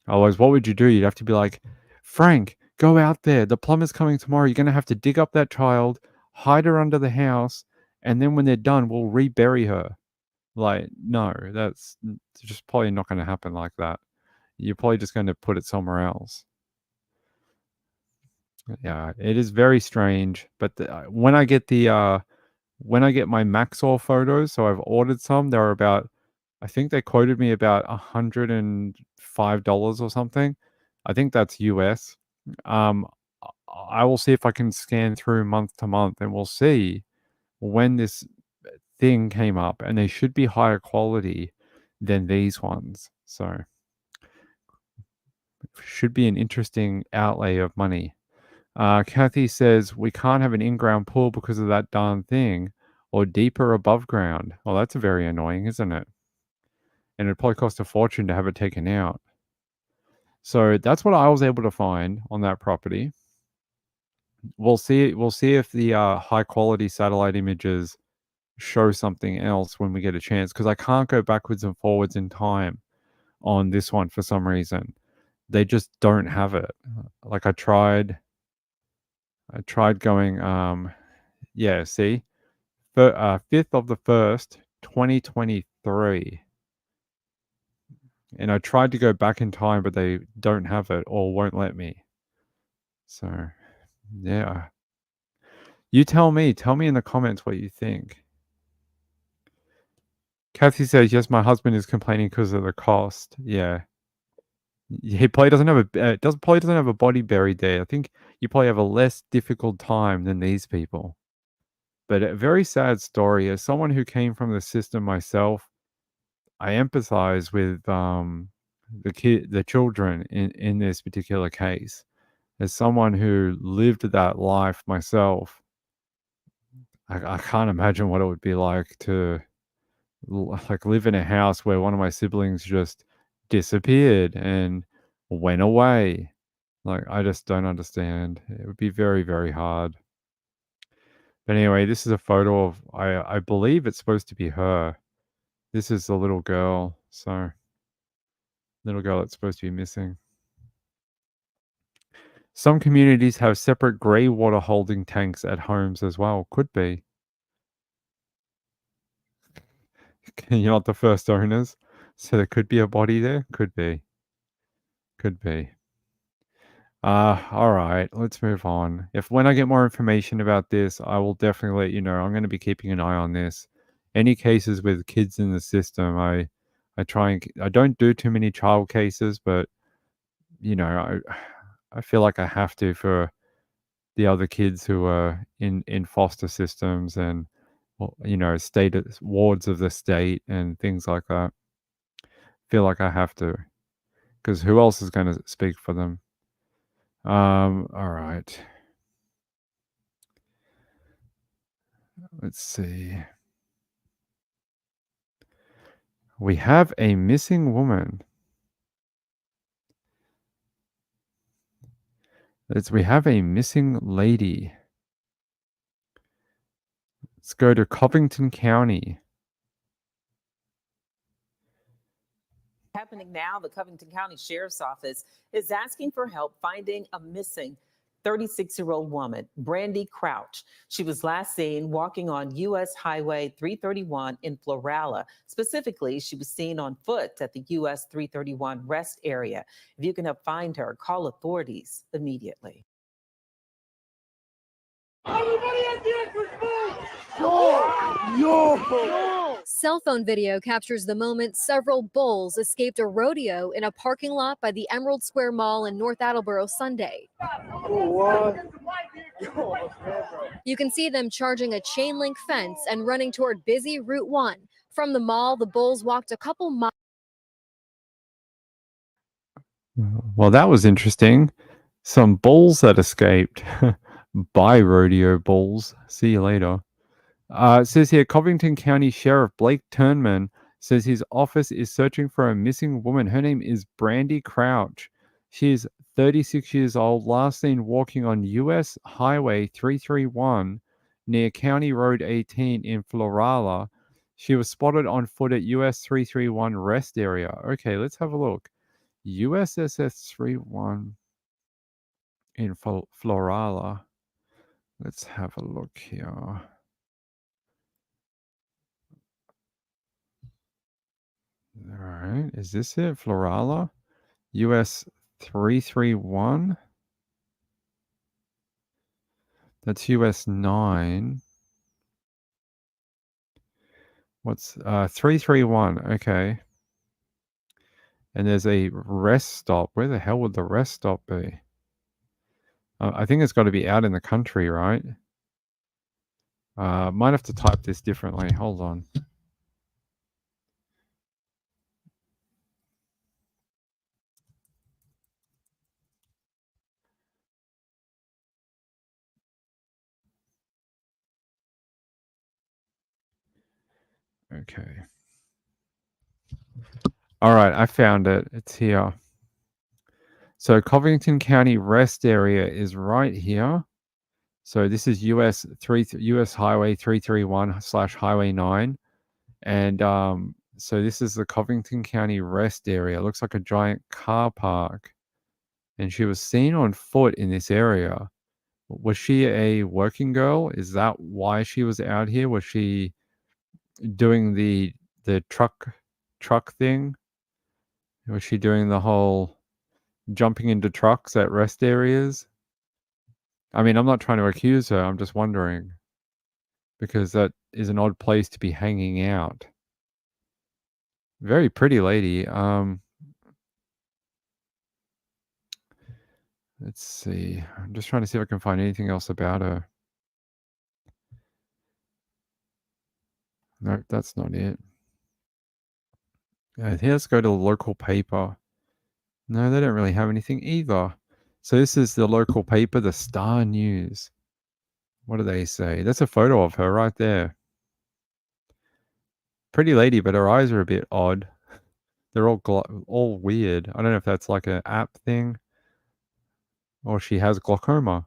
Otherwise, what would you do? You'd have to be like, Frank, go out there. The plumber's coming tomorrow. You're going to have to dig up that child, hide her under the house, and then when they're done, we'll rebury her. Like, no, that's just probably not going to happen like that. You're probably just going to put it somewhere else. Yeah, it is very strange. But when I get my Maxor photos, so I've ordered some. They're about, I think they quoted me about $105 or something. I think that's US. I will see if I can scan through month to month, and we'll see when this thing came up. And they should be higher quality than these ones. So should be an interesting outlay of money. Kathy says, we can't have an in-ground pool because of that darn thing, or deeper above ground. Well, that's very annoying, isn't it? And it'd probably cost a fortune to have it taken out. So that's what I was able to find on that property. We'll see if the high-quality satellite images show something else when we get a chance, because I can't go backwards and forwards in time on this one for some reason. They just don't have it. Like, I tried going, yeah, see? 5th of the 1st, 2023. And I tried to go back in time, but they don't have it or won't let me. So, yeah. You tell me. Tell me in the comments what you think. Kathy says, yes, my husband is complaining because of the cost. Yeah. He probably doesn't have a body buried there. I think you probably have a less difficult time than these people. But a very sad story. As someone who came from the system myself, I empathize with the children in this particular case. As someone who lived that life myself, I can't imagine what it would be like to like live in a house where one of my siblings just disappeared and went away. Like, I just don't understand. It would be very, very hard. But anyway, this is a photo of I believe it's supposed to be her. This is the little girl. So little girl that's supposed to be missing. Some communities have separate grey water holding tanks at homes as well. Could be. You're not the first owners. So there could be a body there. Could be. Could be. All right, let's move on. If when I get more information about this, I will definitely let you know. I'm going to be keeping an eye on this. Any cases with kids in the system, I try and I don't do too many child cases, but I feel like I have to for the other kids who are in foster systems and state wards of the state and things like that. Feel like I have to, because who else is going to speak for them? All right. Let's see. We have a missing woman. We have a missing lady. Let's go to Covington County. Happening now, the Covington County Sheriff's Office is asking for help finding a missing 36-year-old woman, Brandy Crouch. She was last seen walking on U.S. Highway 331 in Florala. Specifically, she was seen on foot at the U.S. 331 rest area. If you can help find her, call authorities immediately. Cell phone video captures the moment several bulls escaped a rodeo in a parking lot by the Emerald Square Mall in North Attleboro Sunday. You can see them charging a chain link fence and running toward busy Route 1. From the mall, the bulls walked a couple miles. Well, that was interesting. Some bulls that escaped. Bye, rodeo bulls. See you later. It says here, Covington County Sheriff Blake Turnman says his office is searching for a missing woman. Her name is Brandy Crouch. She is 36 years old, last seen walking on U.S. Highway 331 near County Road 18 in Florala. She was spotted on foot at US 331 rest area. Okay, let's have a look. USSS 31 in Florala. Let's have a look here. All right, is this it? Florala? US 331? That's US 9. What's 331? Okay. And there's a rest stop. Where the hell would the rest stop be? I think it's got to be out in the country, right? Might have to type this differently. Hold on. Okay. All right, I found it. It's here. So Covington County rest area is right here. So this is US Highway 331/Highway 9. And so this is the Covington County rest area. It looks like a giant car park. And she was seen on foot in this area. Was she a working girl? Is that why she was out here? Was she doing the truck thing? Was she doing the whole jumping into trucks at rest areas? I mean, I'm not trying to accuse her. I'm just wondering, because that is an odd place to be hanging out. Very pretty lady. Let's see. I'm just trying to see if I can find anything else about her. No, that's not it. Here, let's go to the local paper. No, they don't really have anything either. So this is the local paper, the Star News. What do they say? That's a photo of her right there. Pretty lady, but her eyes are a bit odd. They're all weird. I don't know if that's like an app thing or she has glaucoma.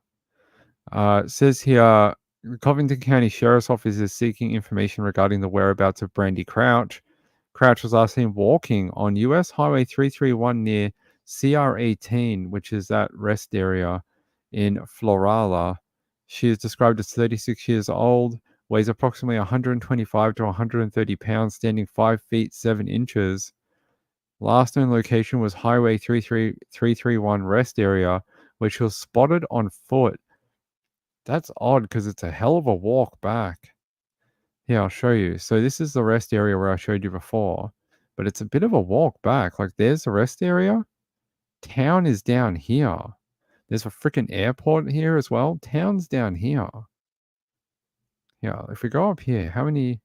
It says here, the Covington County Sheriff's Office is seeking information regarding the whereabouts of Brandy Crouch. Crouch was last seen walking on US Highway 331 near CR18, which is that rest area in Florala. She is described as 36 years old, weighs approximately 125 to 130 pounds, standing 5 feet 7 inches. Last known location was Highway 331 rest area, where she was spotted on foot. That's odd because it's a hell of a walk back. Here, I'll show you. So this is the rest area where I showed you before, but it's a bit of a walk back. Like there's the rest area. Town is down here. There's a freaking airport here as well. Town's down here. Yeah, if we go up here, how many?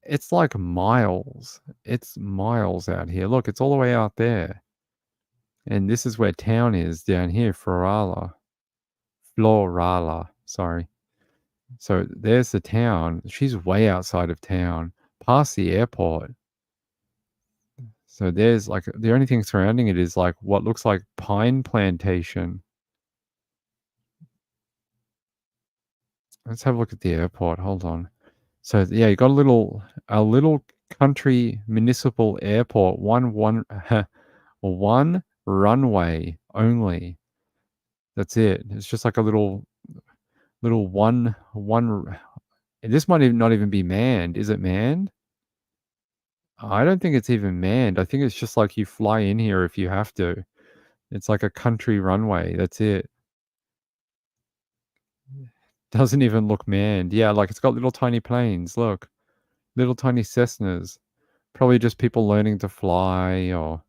It's like miles. It's miles out here. Look, it's all the way out there. And this is where town is down here, Florala, sorry. So there's the town. She's way outside of town, past the airport. So there's like the only thing surrounding it is like what looks like pine plantation. Let's have a look at the airport. Hold on. So yeah, you got a little country municipal airport, one runway only. That's it. It's just like a little one. This might not even be manned. Is it manned? I don't think it's even manned. I think it's just like you fly in here if you have to. It's like a country runway. That's it. Doesn't even look manned. Yeah, like it's got little tiny planes. Look, little tiny Cessnas. Probably just people learning to fly or,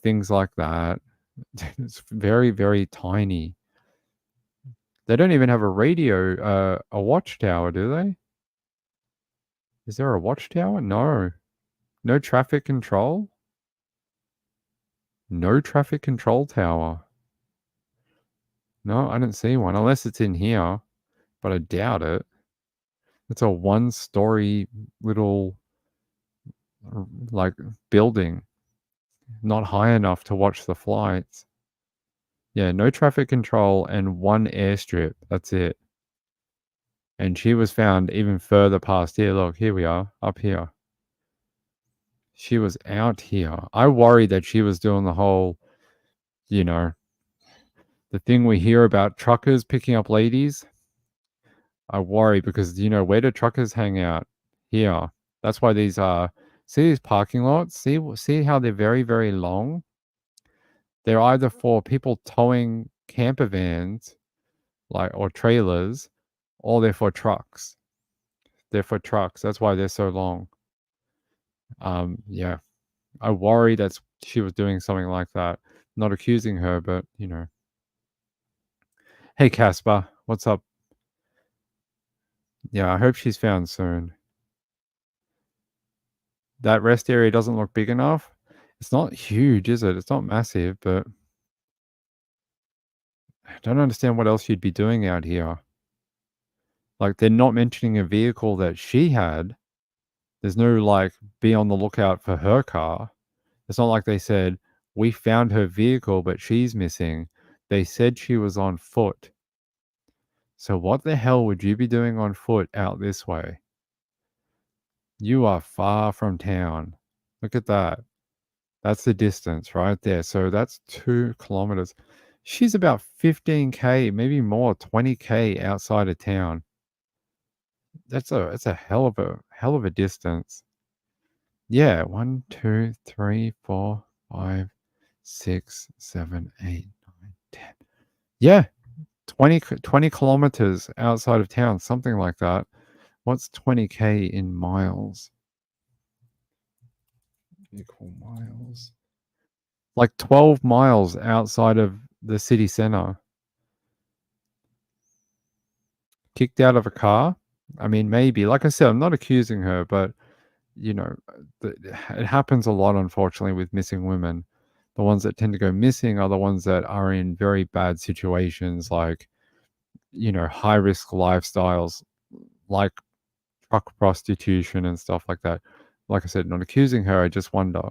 things like that. It's very, very tiny. They don't even have a radio, a watchtower, do they? Is there a watchtower? No. No traffic control? No traffic control tower. No, I don't see one, unless it's in here, but I doubt it. It's a one-story little, like, building. Not high enough to watch the flights. Yeah, no traffic control and one airstrip. That's it. And she was found even further past here. Look, here we are, up here. She was out here. I worry that she was doing the whole, the thing we hear about truckers picking up ladies. I worry because, where do truckers hang out? Here. That's why these see these parking lots? See how they're very, very long? They're either for people towing camper vans, or trailers, or they're for trucks. They're for trucks. That's why they're so long. Yeah. I worry that she was doing something like that. Not accusing her, but, Hey, Casper. What's up? Yeah, I hope she's found soon. That rest area doesn't look big enough. It's not huge, is it? It's not massive, but I don't understand what else you'd be doing out here. Like, they're not mentioning a vehicle that she had. There's no, be on the lookout for her car. It's not like they said, we found her vehicle, but she's missing. They said she was on foot. So what the hell would you be doing on foot out this way? You are far from town. Look at that. That's the distance right there. So that's 2 kilometers. She's about 15K, maybe more, 20K outside of town. That's a hell of a distance. Yeah, 1, 2, 3, 4, 5, 6, 7, 8, 9, 10. Yeah, 20 kilometers outside of town, something like that. What's 20K in miles? Equal miles. Like 12 miles outside of the city center. Kicked out of a car? I mean, maybe. Like I said, I'm not accusing her, but you know, it happens a lot, unfortunately, with missing women. The ones that tend to go missing are the ones that are in very bad situations, like, high risk lifestyles, like truck prostitution and stuff like that. Like I said, not accusing her, I just wonder.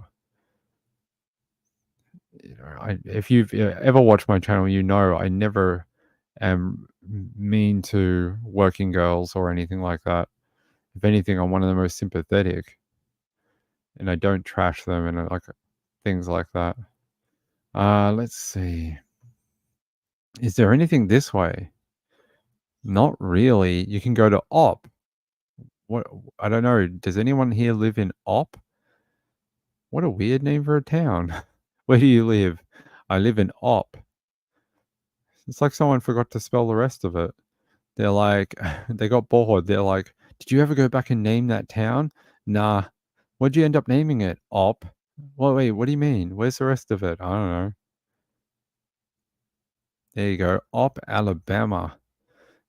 If you've ever watched my channel, I never am mean to working girls or anything like that. If anything, I'm one of the most sympathetic, and I don't trash them and like things like that. Let's see. Is there anything this way? Not really. You can go to Op. What? I don't know. Does anyone here live in Op? What a weird name for a town. Where do you live? I live in Op. It's like someone forgot to spell the rest of it. They're like, they got bored. They're like, did you ever go back and name that town? Nah. What'd you end up naming it? Op. Well, wait, what do you mean? Where's the rest of it? I don't know. There you go. Op, Alabama.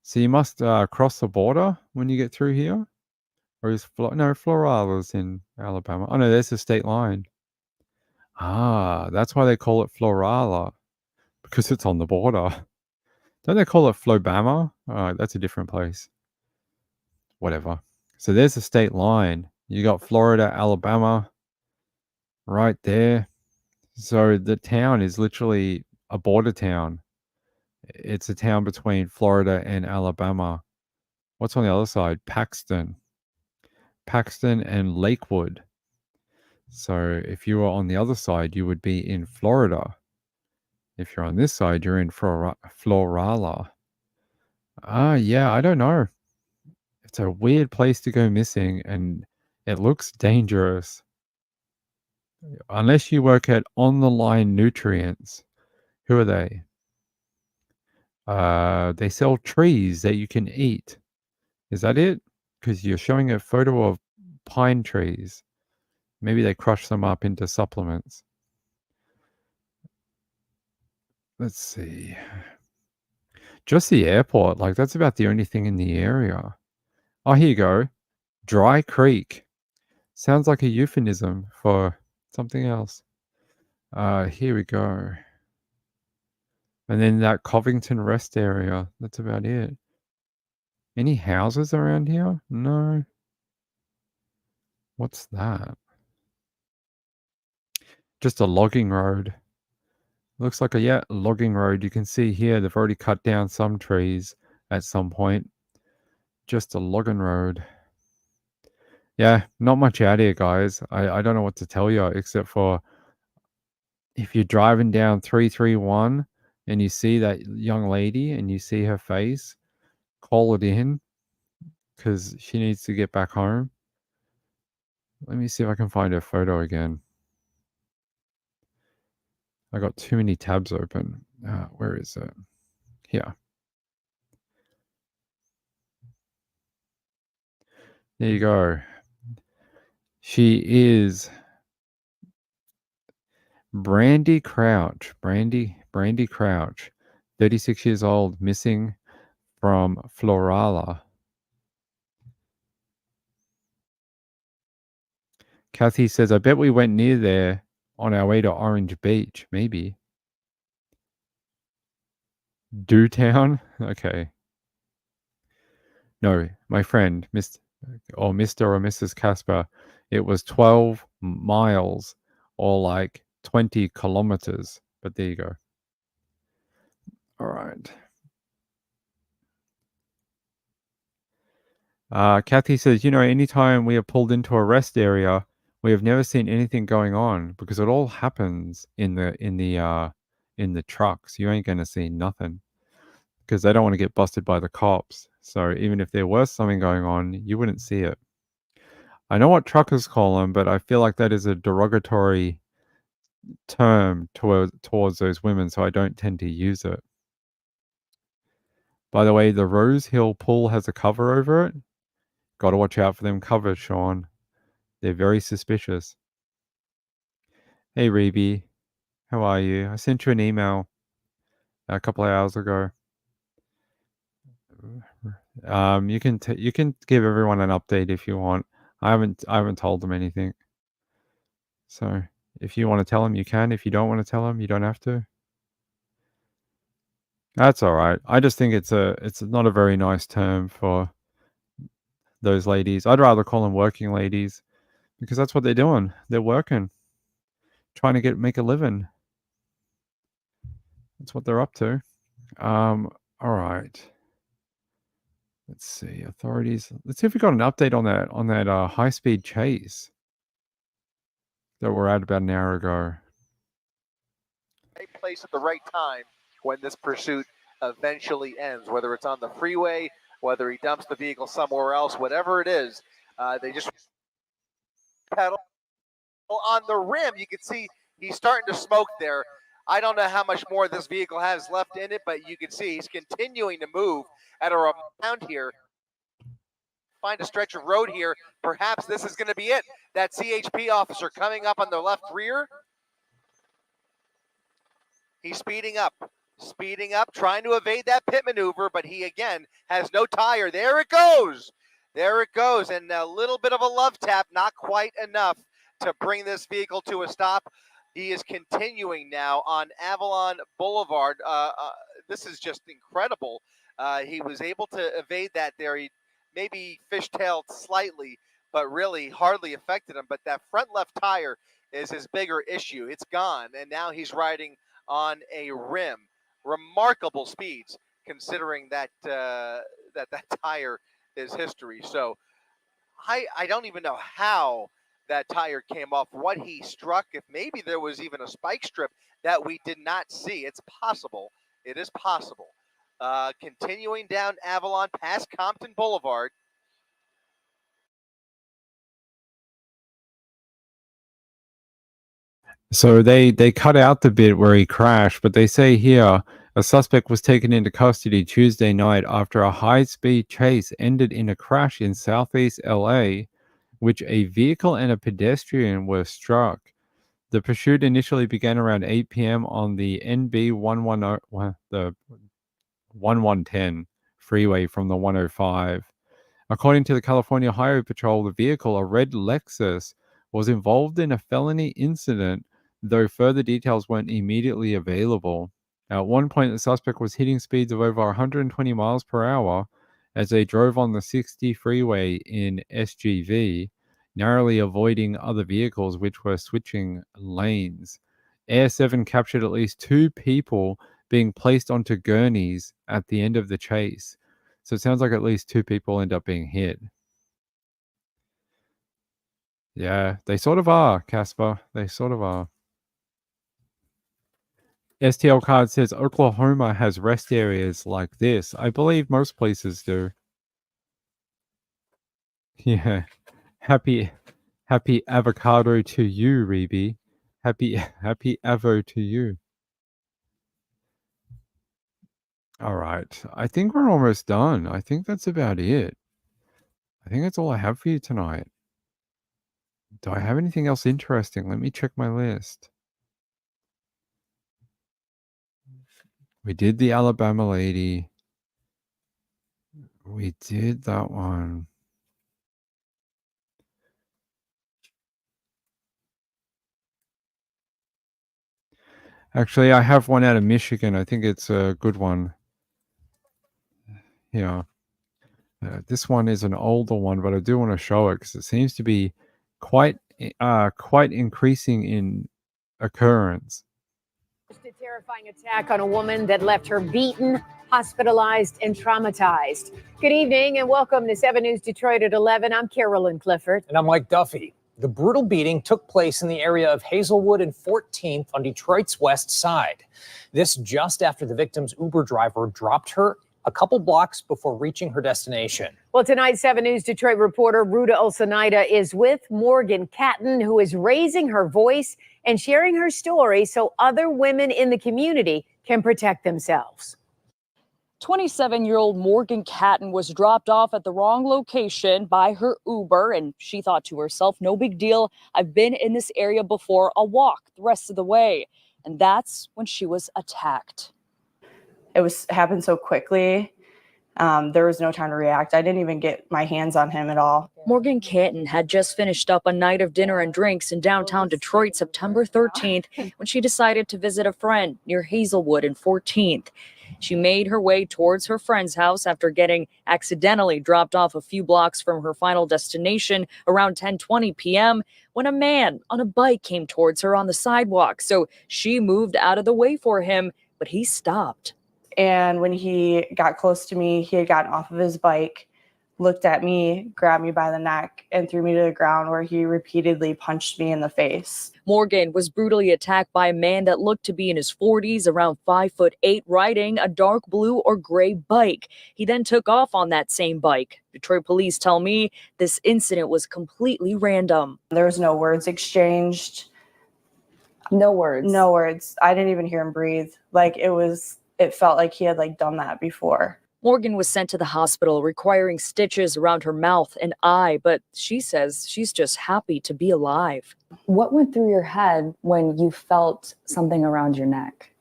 So you must cross the border when you get through here? Or is Florala's in Alabama. Oh, no, there's the state line. Ah, that's why they call it Florala. Because it's on the border. Don't they call it Flobama? That's a different place. Whatever. So there's the state line. You got Florida, Alabama right there. So the town is literally a border town. It's a town between Florida and Alabama. What's on the other side? Paxton and Lakewood. So if you were on the other side, you would be in Florida. If you're on this side, you're in Florala. Yeah, I don't know. It's a weird place to go missing, and it looks dangerous. Unless you work at On the Line Nutrients. Who are they? They sell trees that you can eat. Is that it? Because you're showing a photo of pine trees. Maybe they crush them up into supplements. Let's see. Just the airport. Like, that's about the only thing in the area. Oh, here you go. Dry Creek. Sounds like a euphemism for something else. Here we go. And then that Covington rest area. That's about it. Any houses around here? No. What's that? Just a logging road. Looks like a logging road. You can see here they've already cut down some trees at some point. Just a logging road. Yeah, not much out here, guys. I don't know what to tell you except for if you're driving down 331 and you see that young lady and you see her face, call it in because she needs to get back home. Let me see if I can find her photo again. I got too many tabs open. Where is it? Here. There you go. She is Brandy Crouch. Brandy Crouch. 36 years old, missing from Florala. Kathy says, I bet we went near there on our way to Orange Beach. Maybe. Dewtown? Okay. No, my friend, Mr. or Mrs. Casper, it was 12 miles or like 20 kilometers. But there you go. All right. Kathy says, anytime we are pulled into a rest area, we have never seen anything going on because it all happens in the trucks. You ain't gonna see nothing because they don't want to get busted by the cops. So even if there was something going on, you wouldn't see it. I know what truckers call them, but I feel like that is a derogatory term towards those women, so I don't tend to use it. By the way, the Rose Hill pool has a cover over it. Got to watch out for them covers, Sean. They're very suspicious. Hey, Reby. How are you? I sent you an email a couple of hours ago. You can give everyone an update if you want. I haven't told them anything. So if you want to tell them, you can. If you don't want to tell them, you don't have to. That's all right. I just think it's not a very nice term for those ladies. I'd rather call them working ladies because that's what they're doing. They're working, trying to make a living. That's what they're up to. All right. Let's see. Authorities. Let's see if we got an update on that high-speed chase that we're at about an hour ago. Right place at the right time when this pursuit eventually ends, whether it's on the freeway, whether he dumps the vehicle somewhere else, whatever it is, they just pedal on the rim. You can see he's starting to smoke there. I don't know how much more this vehicle has left in it, but you can see he's continuing to move at around here. Find a stretch of road here. Perhaps this is going to be it. That CHP officer coming up on the left rear. He's speeding up, trying to evade that pit maneuver, but he again has no tire. There it goes. And a little bit of a love tap, not quite enough to bring this vehicle to a stop. He is continuing now on Avalon Boulevard. This is just incredible. He was able to evade that there. He maybe fishtailed slightly, but really hardly affected him. But that front left tire is his bigger issue. It's gone, and now he's riding on a rim. Remarkable speeds, considering that that tire is history. So I don't even know how that tire came off, what he struck, if maybe there was even a spike strip that we did not see. It's possible. It is possible. Continuing down Avalon past Compton Boulevard. So they cut out the bit where he crashed, but they say here a suspect was taken into custody Tuesday night after a high-speed chase ended in a crash in southeast LA, which a vehicle and a pedestrian were struck. The pursuit initially began around 8 p.m. on the NB 1110 freeway from the 105. According to the California Highway Patrol, the vehicle, a red Lexus, was involved in a felony incident, though further details weren't immediately available. At one point, the suspect was hitting speeds of over 120 miles per hour as they drove on the 60 freeway in SGV, narrowly avoiding other vehicles which were switching lanes. Air 7 captured at least 2 people being placed onto gurneys at the end of the chase. So it sounds like at least 2 people end up being hit. Yeah, they sort of are, Casper. They sort of are. STL Card says Oklahoma has rest areas like this. I believe most places do. Yeah. Happy avocado to you, Reby. Happy avo to you. All right. I think we're almost done. I think that's about it. I think that's all I have for you tonight. Do I have anything else interesting? Let me check my list. We did the Alabama lady. We did that one. Actually, I have one out of Michigan. I think it's a good one. Yeah. This one is an older one, but I do want to show it because it seems to be quite increasing in occurrence. A terrifying attack on a woman that left her beaten, hospitalized, and traumatized. Good evening and welcome to 7 News Detroit at 11. I'm Carolyn Clifford. And I'm Mike Duffy. The brutal beating took place in the area of Hazelwood and 14th on Detroit's west side. This just after the victim's Uber driver dropped her a couple blocks before reaching her destination. Well, tonight, 7 News Detroit reporter Ruta Olsonida is with Morgan Catton, who is raising her voice and sharing her story so other women in the community can protect themselves. 27-year-old Morgan Catton was dropped off at the wrong location by her Uber, and she thought to herself, no big deal. I've been in this area before. I'll walk the rest of the way. And that's when she was attacked. It happened so quickly There was no time to react. I didn't even get my hands on him at all. Morgan Canton had just finished up a night of dinner and drinks in downtown Detroit September 13th when she decided to visit a friend near Hazelwood and 14th. She made her way towards her friend's house after getting accidentally dropped off a few blocks from her final destination around 10:20 p.m. when a man on a bike came towards her on the sidewalk. So she moved out of the way for him, but he stopped. And when he got close to me, he had gotten off of his bike, looked at me, grabbed me by the neck, and threw me to the ground, where he repeatedly punched me in the face. Morgan was brutally attacked by a man that looked to be in his 40s, around 5'8", riding a dark blue or gray bike. He then took off on that same bike. Detroit police tell me this incident was completely random. There was no words exchanged. No words. No words. I didn't even hear him breathe. It felt like he had done that before. Morgan was sent to the hospital requiring stitches around her mouth and eye, but she says she's just happy to be alive. What went through your head when you felt something around your neck?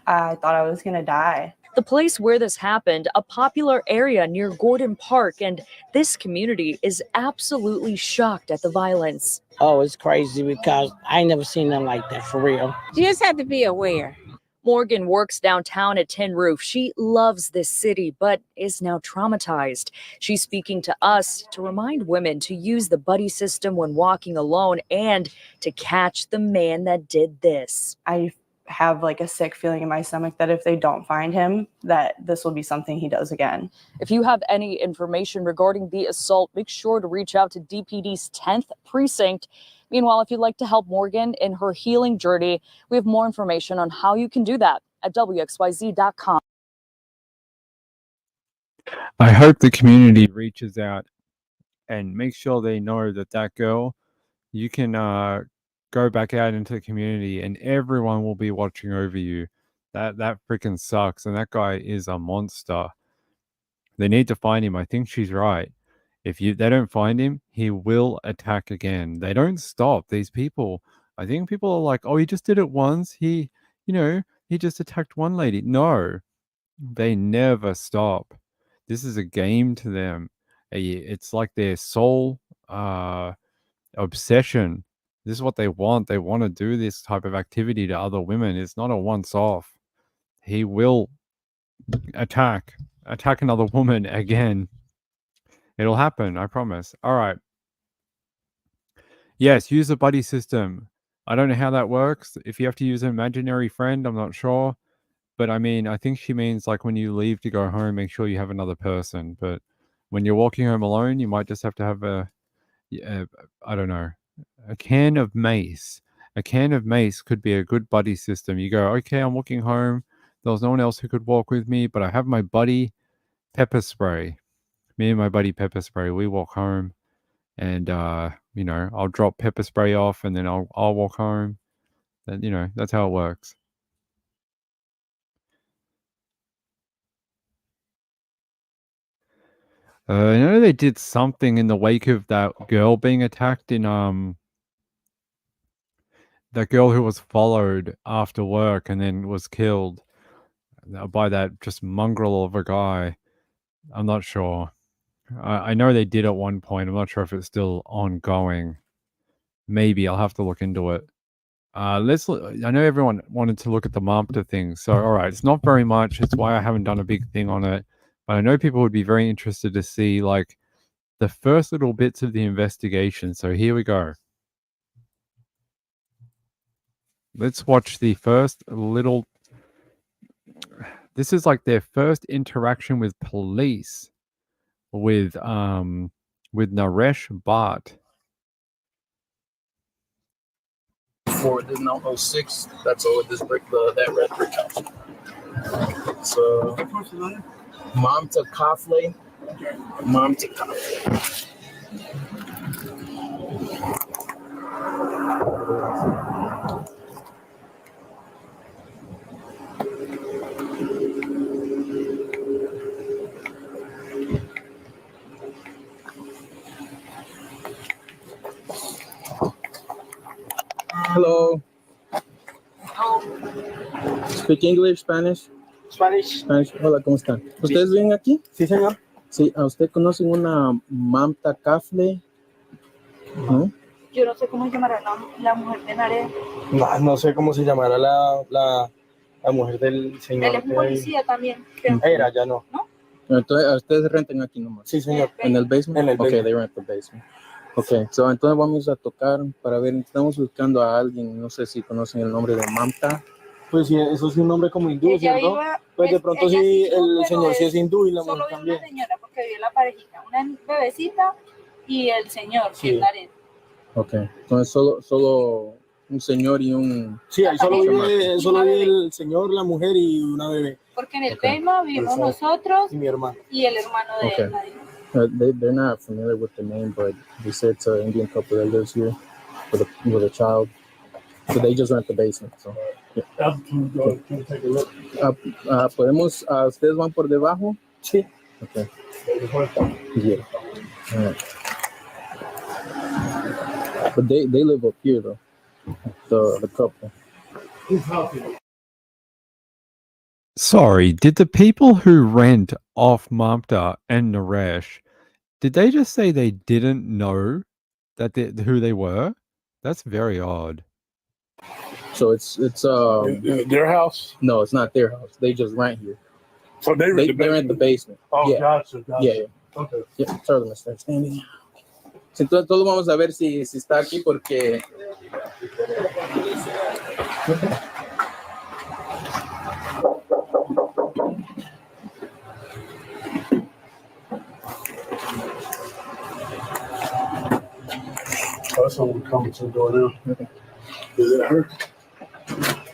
I thought I was going to die. The place where this happened, a popular area near Gordon Park, and this community is absolutely shocked at the violence. Oh, it's crazy because I ain't never seen nothing like that, for real. You just have to be aware. Morgan works downtown at Tin Roof. She loves this city, but is now traumatized. She's speaking to us to remind women to use the buddy system when walking alone and to catch the man that did this. I have a sick feeling in my stomach that if they don't find him, that this will be something he does again. If you have any information regarding the assault, make sure to reach out to DPD's 10th precinct. Meanwhile, if you'd like to help Morgan in her healing journey, we have more information on how you can do that at WXYZ.com. I hope the community reaches out and make sure they know that girl, you can go back out into the community and everyone will be watching over you. That freaking sucks. And that guy is a monster. They need to find him. I think she's right. If they don't find him, he will attack again. They don't stop, these people. I think people are like, oh, he just did it once. He just attacked one lady. No, they never stop. This is a game to them. It's like their sole obsession. This is what they want. They want to do this type of activity to other women. It's not a once-off. He will attack another woman again. It'll happen, I promise. All right. Yes, use the buddy system. I don't know how that works. If you have to use an imaginary friend, I'm not sure. But I mean, I think she means when you leave to go home, make sure you have another person. But when you're walking home alone, you might just have to have I don't know, a can of mace. A can of mace could be a good buddy system. You go, okay, I'm walking home. There was no one else who could walk with me, but I have my buddy pepper spray. Me and my buddy pepper spray, we walk home and, I'll drop pepper spray off and then I'll walk home. And, that's how it works. I know they did something in the wake of that girl being attacked in, that girl who was followed after work and then was killed by that just mongrel of a guy. I'm not sure. I know they did at one point. I'm not sure if it's still ongoing. Maybe I'll have to look into it. I know everyone wanted to look at the MARPTA thing. So, all right, it's not very much. It's why I haven't done a big thing on it. But I know people would be very interested to see the first little bits of the investigation. So here we go. Let's watch the first little. This is their first interaction with police with Naresh Bhatt. For the no 06, that's all this brick, that red brick house. So, Mom to Kafle. Mom to Kafle. Hello. Speak English, Spanish? Spanish. Hola, ¿cómo están? ¿Ustedes viven aquí? Sí, señor. Sí, ¿a usted conocen una Mamta Kafle? ¿No? Yo no sé cómo se llamará la mujer de Narea. No, no sé cómo se llamará la mujer del señor. Él es un policía también. Era, ya no. ¿No? Entonces, ustedes rentan aquí nomás. Sí, señor. ¿En el basement? En el basement. Ok, they rent the basement. Ok, so, entonces vamos a tocar para ver, estamos buscando a alguien, no sé si conocen el nombre de Mamta. Pues sí, eso es un nombre como hindú, Ella ¿cierto? iba- Pues de pronto ella sí, iba, el pero señor sí él es hindú y la solo mujer vio también. una señora porque vio la parejita, una bebecita y el señor, que Sí. es Narea. Ok, entonces solo un señor y un... Sí, ahí solo vive el señor, la mujer y una bebé. Porque en el Okay. Bema vivimos Perfecto. nosotros Y mi hermano. y el hermano de Okay. él, Narea. They're not familiar with the name, but they said it's an Indian couple that lives here with a child. So they just rent the basement. So, yeah. ¿Podemos, ustedes van por debajo? Sí. Okay. Yeah. All right. But they live up here though, the couple. Sorry, did the people who rent off Mamta and Naresh, did they just say they didn't know that who they were? That's very odd. So it's their house? No, it's not their house. They just rent here. So they rent the basement. Oh, Yeah. gotcha. Yeah. Okay. Yeah. Sorry, Mr. Standing. Entonces todos vamos a ver si está aquí porque Oh, someone coming to the door now. Okay. Is it her?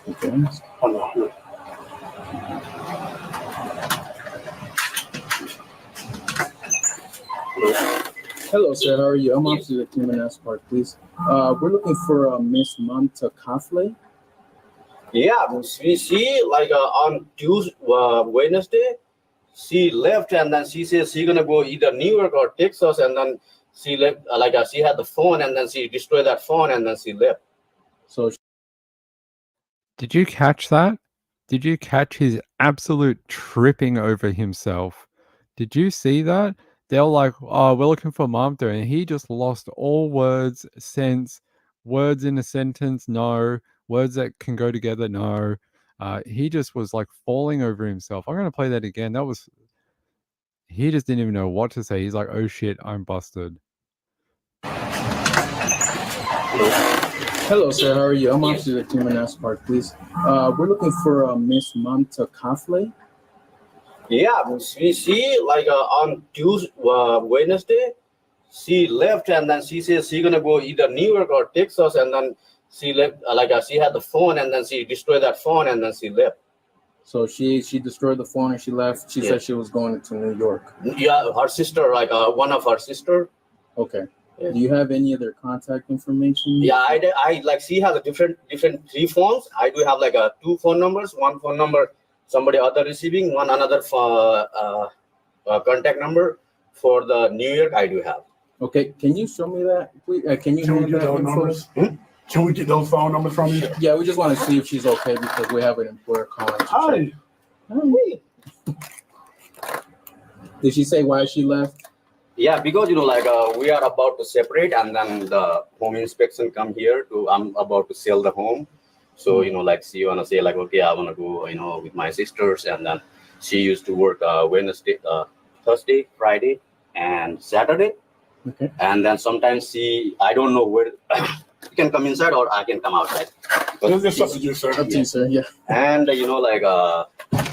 Okay. Oh, no. Hello, sir. How are you? I'm Officer the Timanas Park, please. We're looking for Miss Mamta Kafle. Yeah, we see like on Tuesday, Wednesday, she left and then she says she's gonna go either New York or Texas, and then she left she had the phone and then she destroyed that phone and then she left. So Did you catch that? Did you catch his absolute tripping over himself? Did you see that? They're like, oh, we're looking for Mamta, and he just lost all words, sense, words in a sentence, no, words that can go together, no. He just was like falling over himself. I'm going to play that again. He just didn't even know what to say. He's like, oh shit, I'm busted. Hello, sir. How are you? I'm Officer the Timanas Park, please. We're looking for Miss Mamta Kafle. Yeah, we see like on Tuesday, Wednesday, she left and then she says she's gonna go either New York or Texas, and then she left she had the phone and then she destroyed that phone and then she left. So she destroyed the phone and she left. She said she was going to New York. Yeah, her sister, one of her sister. Okay. Yeah. Do you have any other contact information? Yeah, I like she has a different 3 phones. I do have like 2 phone numbers. One phone number somebody other receiving, one another contact number for the New York I do have. Okay, can you show me that? Please? Can you Can we have get that those info? numbers? Can we get those phone numbers from you? Yeah, we just want to see if she's okay because we have an employer calling. Hi. Did she say why she left? Yeah, because we are about to separate and then the home inspection come here I'm about to sell the home. So she wanna say okay, I wanna go with my sisters, and then she used to work Wednesday, Thursday, Friday, and Saturday. Okay. And then sometimes I don't know where you can come inside or I can come outside. This is you, sir. Up to you, sir. Yeah. And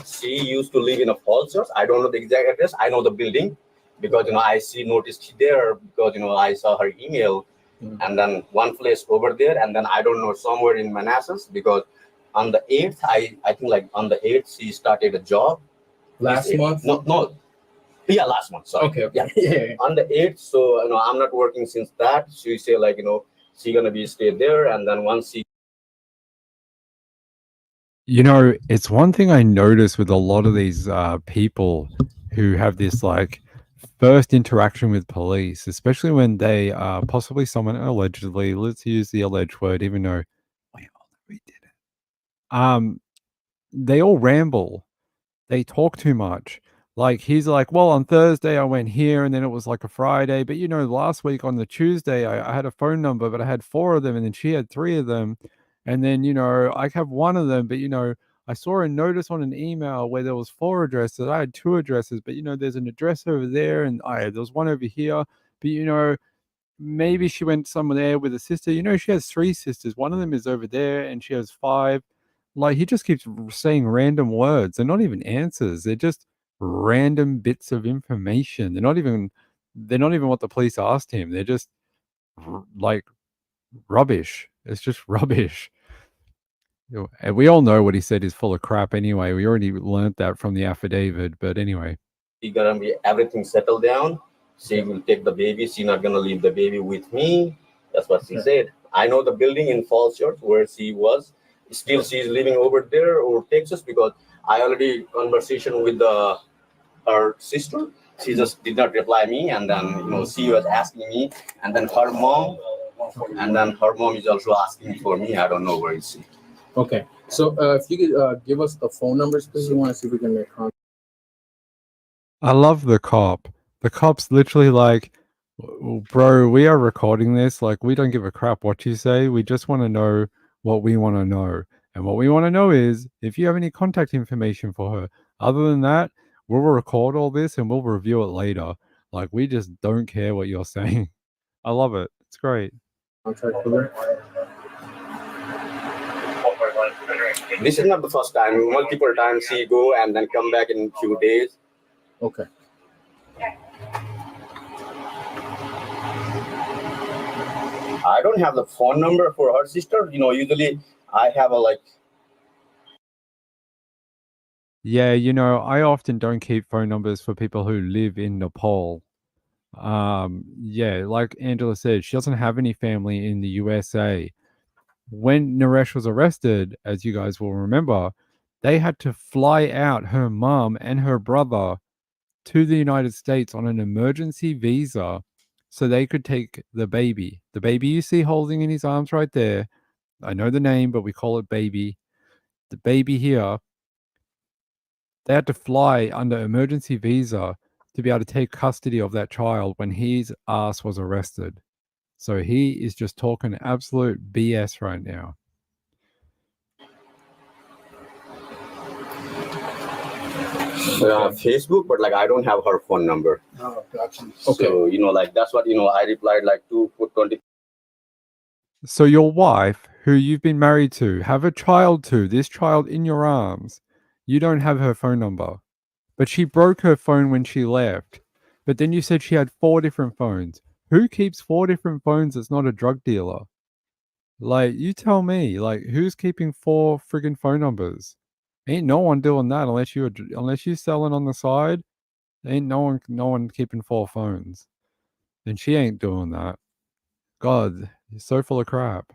she used to live in a falls church. I don't know the exact address. I know the building because I noticed there because I saw her email. And then one place over there, and then I don't know, somewhere in Manassas, because on the 8th, I think on the 8th, she started a job. Last month? No. Yeah, last month. Sorry. Okay. Yeah. On the 8th, so I'm not working since that. She say she gonna be stay there, and then once she. It's one thing I notice with a lot of these people who have this first interaction with police, especially when they are possibly someone allegedly, let's use the alleged word, even though we did it. They all ramble. they talk too much. Like he's like, well, on Thursday I went here, and then it was like a Friday. But last week on the Tuesday I had a phone number, but I had 4 of them, and then she had 3 of them, and then I have 1 of them, but I saw a notice on an email where there was 4 addresses. I had 2 addresses, but there's an address over there, and there was 1 over here. But maybe she went somewhere there with a sister. She has 3 sisters. 1 of them is over there, and she has 5. Like he just keeps saying random words. They're not even answers. They're just random bits of information. They're not even what the police asked him. They're just like rubbish. It's just rubbish. And we all know what he said is full of crap anyway. We already learned that from the affidavit. But anyway, She gonna be everything settled down. She will take the baby. She not gonna leave the baby with me. That's what she said. I know the building in Falls Church where she was. Still, she's living over there or Texas because I already conversation with her sister. She just did not reply me, and then she was asking me, and then her mom is also asking for me. I don't know where is she. Okay. So if you could give us the phone numbers, please. We want to see if we can make contact. I love the cop. The cop's literally like, bro, we are recording this. Like, we don't give a crap what you say. We just want to know what we want to know. And what we want to know is if you have any contact information for her. Other than that, we'll record all this and we'll review it later. Like, we just don't care what you're saying. I love it. It's great. Contact for her. This is not the first time. Multiple times she go and then come back in few days. Okay. I don't have the phone number for her sister. Usually I have Yeah, I often don't keep phone numbers for people who live in Nepal. Yeah, like Angela said, she doesn't have any family in the USA. When Naresh was arrested, as you guys will remember, they had to fly out her mom and her brother to the United States on an emergency visa so they could take the baby. The baby you see holding in his arms right there. I know the name, but we call it baby. The baby here, they had to fly under emergency visa to be able to take custody of that child when his ass was arrested. So he is just talking absolute BS right now. Facebook, but I don't have her phone number. Oh, gotcha. Okay. So that's what I replied 2:20. So your wife, who you've been married to, have a child to, this child in your arms, you don't have her phone number. But she broke her phone when she left. But then you said she had 4 different phones. Who keeps 4 different phones that's not a drug dealer? Like, you tell me, who's keeping 4 friggin' phone numbers? Ain't no one doing that unless you're selling on the side. Ain't no one keeping 4 phones. And she ain't doing that. God, you're so full of crap.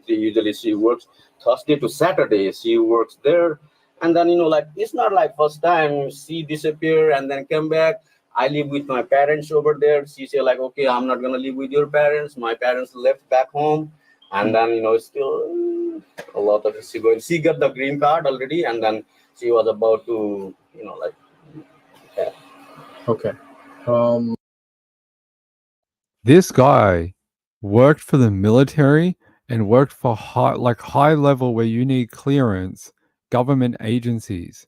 Usually she works Thursday to Saturday. She works there. And then, it's not first time she disappear and then come back. I live with my parents over there. She say okay, I'm not going to live with your parents. My parents left back home. And then, still a lot of she got the green card already. And then she was about to, yeah. Okay. This guy worked for the military and worked for high level where you need clearance, government agencies.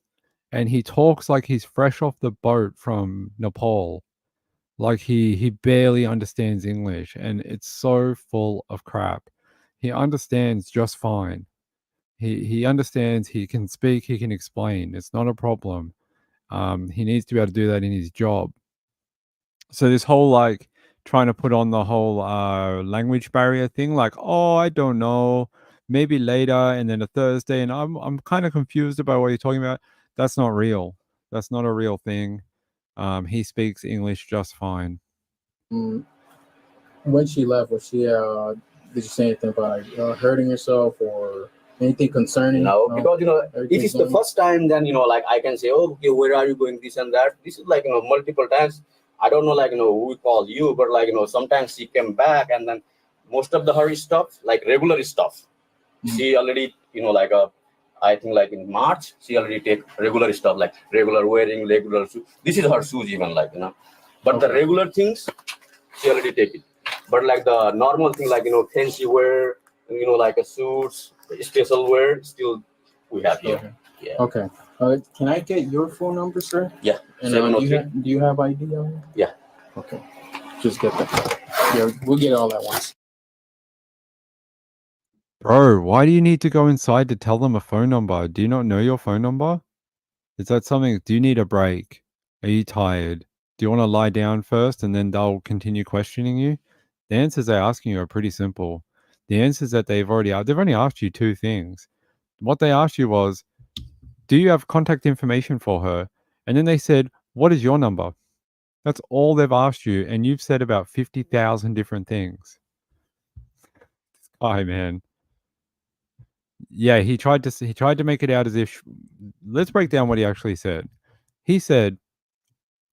And he talks like he's fresh off the boat from Nepal. Like he barely understands English, and it's so full of crap. He understands just fine. He understands, he can speak, he can explain. It's not a problem. He needs to be able to do that in his job. So this whole trying to put on the whole language barrier thing, oh, I don't know, maybe later, and then a Thursday, and I'm kind of confused about what you're talking about. That's not real. That's not a real thing. He speaks English just fine. When she left, was she did you say anything about hurting herself or anything concerning? No, because if it's the first time, then I can say, oh, okay, where are you going, this and that. This is multiple times. I don't know who called you, but sometimes she came back, and then most of her stuff, regular stuff, she already I think like in March, she already take regular stuff like regular wearing, regular shoes. This is her shoes even like, But the regular things, she already take it. But like the normal thing, like, fancy wear, like a suits, special wear, still we have here. Okay. Yeah. Okay. Can I get your phone number, sir? Yeah. And do you have ID on you? Yeah. Okay. Just get that. Yeah, we'll get all at once. Bro, why do you need to go inside to tell them a phone number? Do you not know your phone number? Is that something? Do you need a break? Are you tired? Do you want to lie down first and then they'll continue questioning you? The answers they're asking you are pretty simple. The answers that they've only asked you two things. What they asked you was, do you have contact information for her? And then they said, what is your number? That's all they've asked you, and you've said about 50,000 different things. This guy, man. Yeah, he tried to make it out as if. Let's break down what he actually said. He said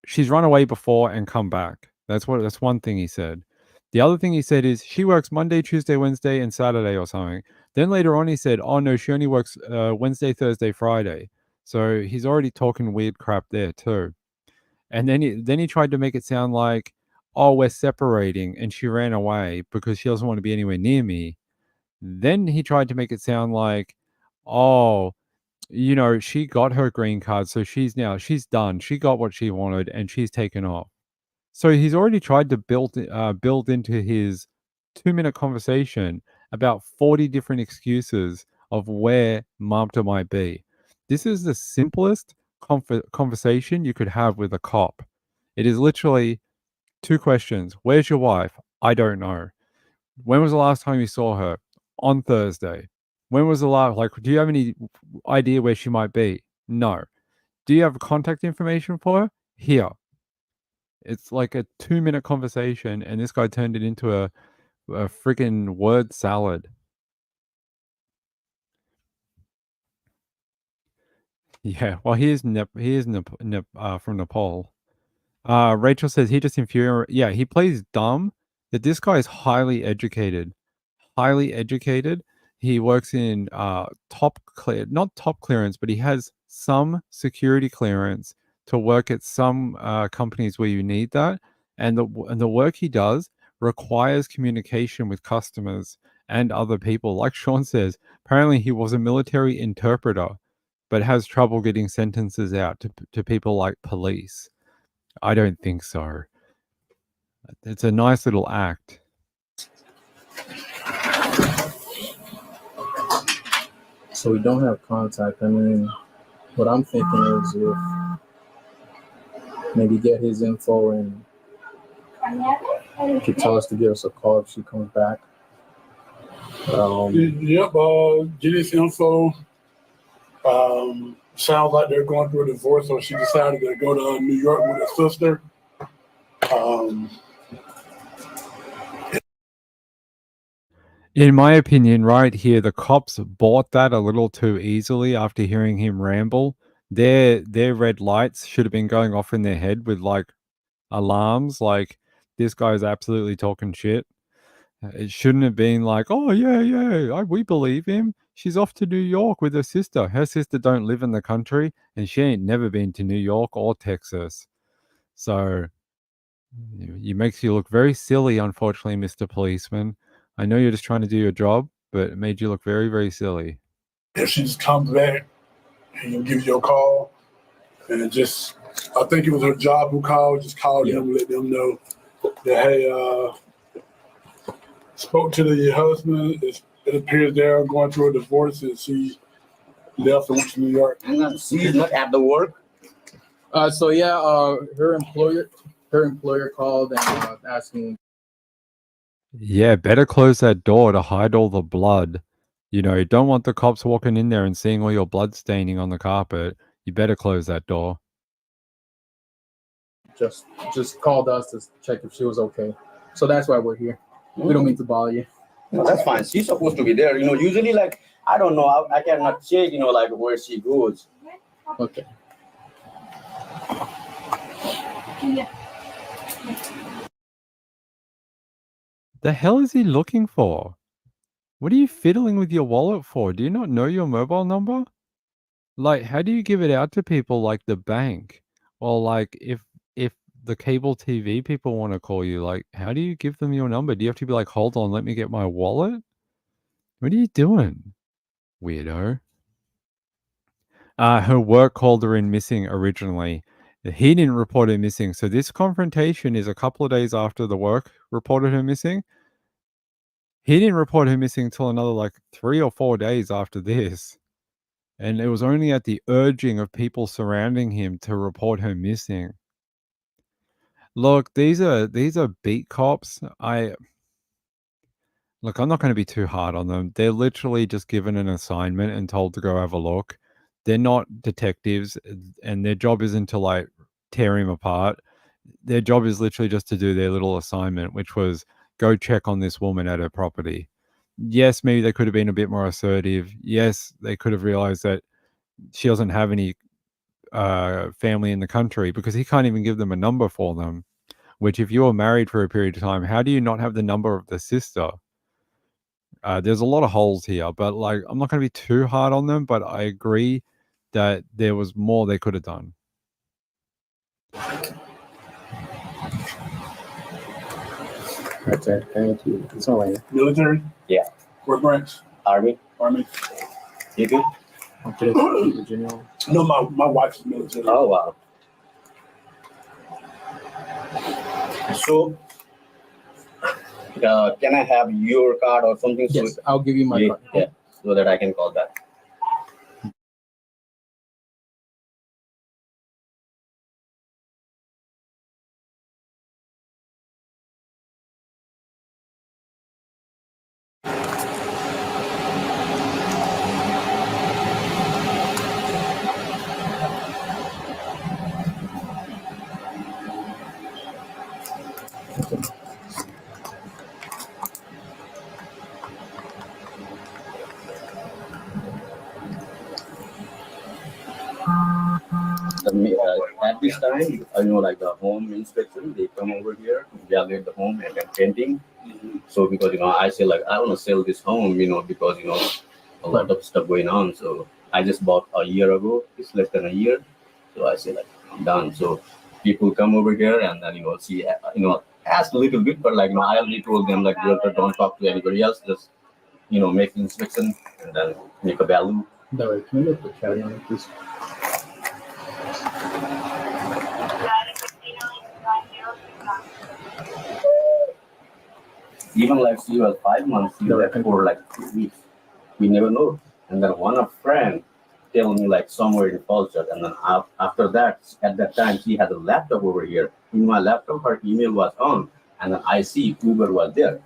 she's run away before and come back. That's one thing he said. The other thing he said is she works Monday, Tuesday, Wednesday, and Saturday or something. Then later on he said, oh no, she only works Wednesday, Thursday, Friday. So he's already talking weird crap there too. And then he tried to make it sound like, oh, we're separating and she ran away because she doesn't want to be anywhere near me. Then he tried to make it sound like, oh, she got her green card, so she's done. She got what she wanted and she's taken off. So he's already tried to build into his 2-minute conversation about 40 different excuses of where Mamta might be. This is the simplest conversation you could have with a cop. It is literally 2 questions. Where's your wife? I don't know. When was the last time you saw her? On Thursday. When was the last, do you have any idea where she might be? No. Do you have contact information for her? Here. It's like a 2-minute conversation, and this guy turned it into a freaking word salad. Yeah, well, he is from Nepal. Rachel says he just infuriates. Yeah, he plays dumb. That this guy is highly educated. Highly educated. He works in not top clearance, but he has some security clearance to work at some companies where you need that. And the work he does requires communication with customers and other people. Like Sean says, apparently he was a military interpreter, but has trouble getting sentences out to people like police. I don't think so. It's a nice little act. So we don't have contact. I mean, what I'm thinking is if maybe get his info and he could tell us to give us a call if she comes back. Get his info. Sounds like they're going through a divorce, so she decided to go to New York with her sister. In my opinion, right here, the cops bought that a little too easily after hearing him ramble. Their red lights should have been going off in their head with alarms, like this guy's absolutely talking shit. It shouldn't have been like, oh yeah, we believe him. She's off to New York with her sister. Her sister don't live in the country, and she ain't never been to New York or Texas. So it makes you look very silly, unfortunately, Mr. Policeman. I know you're just trying to do your job, but it made you look very, very silly. If she just comes back and gives you a call, and I think it was her job who called, just called them, let them know that, hey, spoke to the husband. It appears they're going through a divorce, and she left and went to New York. She's not at the work. Her employer called and asking. Yeah, better close that door to hide all the blood. You don't want the cops walking in there and seeing all your blood staining on the carpet. You better close that door. Just called us to check if she was okay. So that's why we're here. We don't mean to bother you. No, that's fine. She's supposed to be there. Usually, I don't know. I cannot check, where she goes. Okay. The hell is he looking for? What are you fiddling with your wallet for? Do you not know your mobile number? Like, how do you give it out to people like the bank? Or like if the cable TV people want to call you, like, how do you give them your number? Do you have to be like, hold on, let me get my wallet? What are you doing, weirdo? Her work called her in missing originally. He didn't report her missing. So this confrontation is a couple of days after the work reported her missing. He didn't report her missing until another like 3 or 4 days after this. And it was only at the urging of people surrounding him to report her missing. Look, these are beat cops. Look, I'm not going to be too hard on them. They're literally just given an assignment and told to go have a look. They're not detectives, and their job isn't to like tear him apart. Their job is literally just to do their little assignment, which was go check on this woman at her property. Yes, maybe they could have been a bit more assertive. Yes, they could have realized that she doesn't have any family in the country, because he can't even give them a number for them. Which, if you were married for a period of time, how do you not have the number of the sister? There's a lot of holes here, but like, I'm not going to be too hard on them, but I agree that there was more they could have done. That's it. Thank you. It's all right. Military? Yeah. What branch? Army. Army. You good? Okay. Virginia. No, my wife's military. Oh wow. So, can I have your card or something? Yes, so I'll give you my card. Yeah, so that I can call back. At this time, like the home inspection, they come over here to evaluate the home and then painting. So because I say like I want to sell this home, because a lot of stuff going on. So I just bought a year ago. It's less than a year. So I say like I'm done. So people come over here and then see ask a little bit, but like I already told them like realtor, don't talk to anybody else. Just make the inspection and then make a value. No, can you look the chat on it, please? Even like she was 5 months, she left for like 2 weeks. We never know. And then one of friend tell me like somewhere in Falchurch, and then after that, at that time, she had a laptop over here. In my laptop, her email was on, and then I see Uber was there.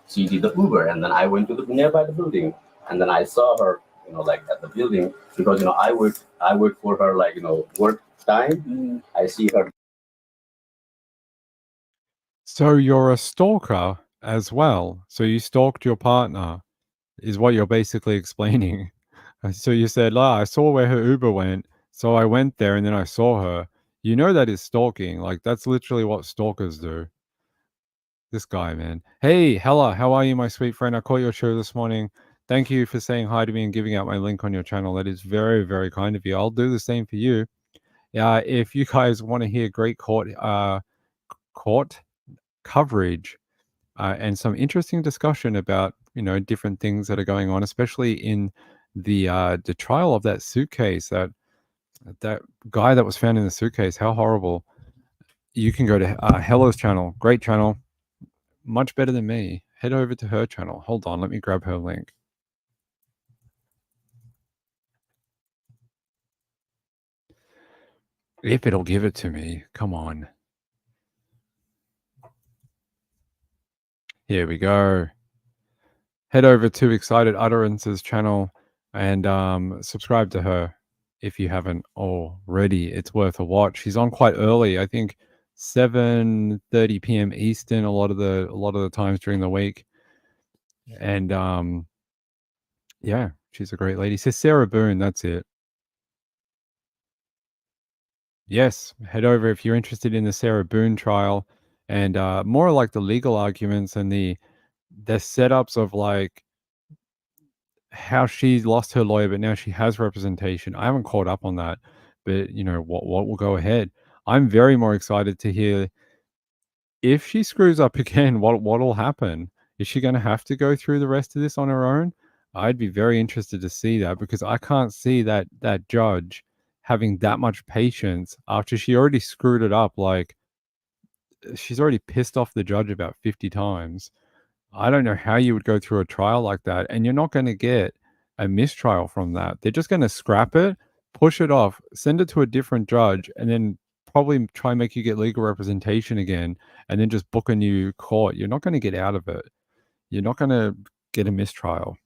She did the Uber, and then I went to the nearby the building, and then I saw her, like at the building, because I wait for her like work time. I see her. So you're a stalker as well. So you stalked your partner, is what you're basically explaining. So you said, I saw where her Uber went, so I went there and then I saw her. You know that is stalking. Like, that's literally what stalkers do. This guy, man. Hey, Hella, how are you, my sweet friend? I caught your show this morning. Thank you for saying hi to me and giving out my link on your channel. That is very, very kind of you. I'll do the same for you. If you guys want to hear great court coverage and some interesting discussion about different things that are going on, especially in the trial of that suitcase, that guy that was found in the suitcase, how horrible. You can go to Hella's channel, great channel, much better than me. Head over to her channel. Hold on, let me grab her link. If it'll give it to me, come on. Here we go. Head over to Excited Utterances channel and subscribe to her if you haven't already. It's worth a watch. She's on quite early. I think 7:30 p.m. Eastern a lot of the times during the week. And yeah, she's a great lady. Says Sarah Boone, that's it. Yes, head over if you're interested in the Sarah Boone trial and more like the legal arguments and the setups of like how she lost her lawyer, but now she has representation. I haven't caught up on that, but you know what will go ahead. I'm very more excited to hear if she screws up again, what'll happen? Is she going to have to go through the rest of this on her own? I'd be very interested to see that, because I can't see that judge having that much patience after she already screwed it up. Like, she's already pissed off the judge about 50 times. I don't know how you would go through a trial like that, and you're not going to get a mistrial from that. They're just going to scrap it, push it off, send it to a different judge, and then probably try and make you get legal representation again, and then just book a new court. You're not going to get out of it. You're not going to get a mistrial,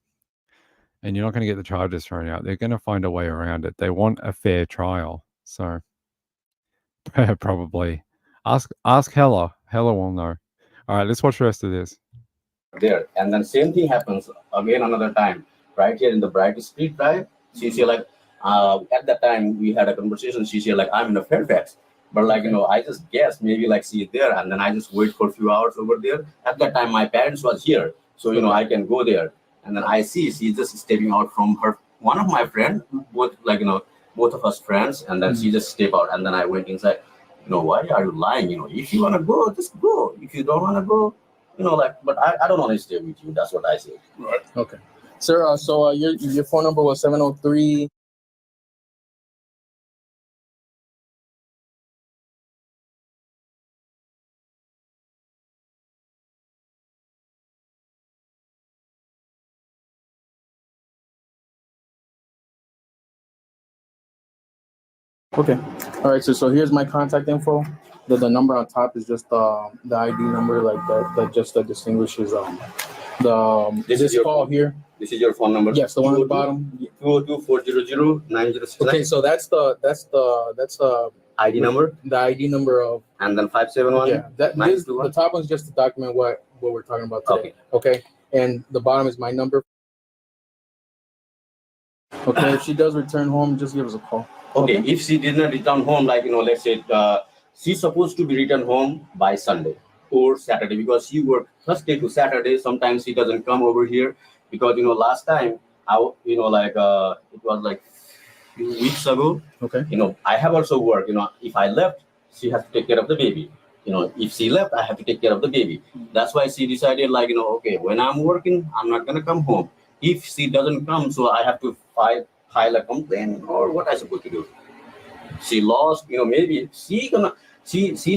and you're not going to get the charges thrown out. They're going to find a way around it. They want a fair trial. So probably ask Hella. Hella will know. All right, let's watch the rest of this. There, and then same thing happens again another time right here in the Bright Street Drive. She said like at that time we had a conversation. She said like, I'm in a Fairfax, but like, you know, I just guessed maybe like she is there, and then I just wait for a few hours over there. At that time my parents was here, so you know I can go there, and then I see she's just stepping out from her one of my friend, both like, you know, both of us friends, and then she just step out, and then I went inside. You know, why are you lying? You know, if you want to go, just go. If you don't want to go, you know, like, but I don't want to stay with you. That's what I say. Right. Okay. Sir, so your phone number was 703. Okay. All right. So here's my contact info. The number on top is just the ID number, like that just distinguishes this call here. This is your phone number. Yes, the one at the bottom. 202-400-9069. Okay, so that's the ID number. The ID number of, and then 571. Yeah, the top one's just to document what we're talking about today. Okay. And the bottom is my number. Okay, if she does return home, just give us a call. Okay, if she did not return home, like, you know, let's say she's supposed to be returned home by Sunday or Saturday, because she worked Thursday to Saturday. Sometimes she doesn't come over here because, you know, last time it was like a few weeks ago. Okay. You know, I have also worked. You know, if I left, she has to take care of the baby. You know, if she left, I have to take care of the baby. That's why she decided, like, you know, okay, when I'm working, I'm not gonna come home. If she doesn't come, so I have to file a complaint, or what I supposed to do? She lost, you know, maybe she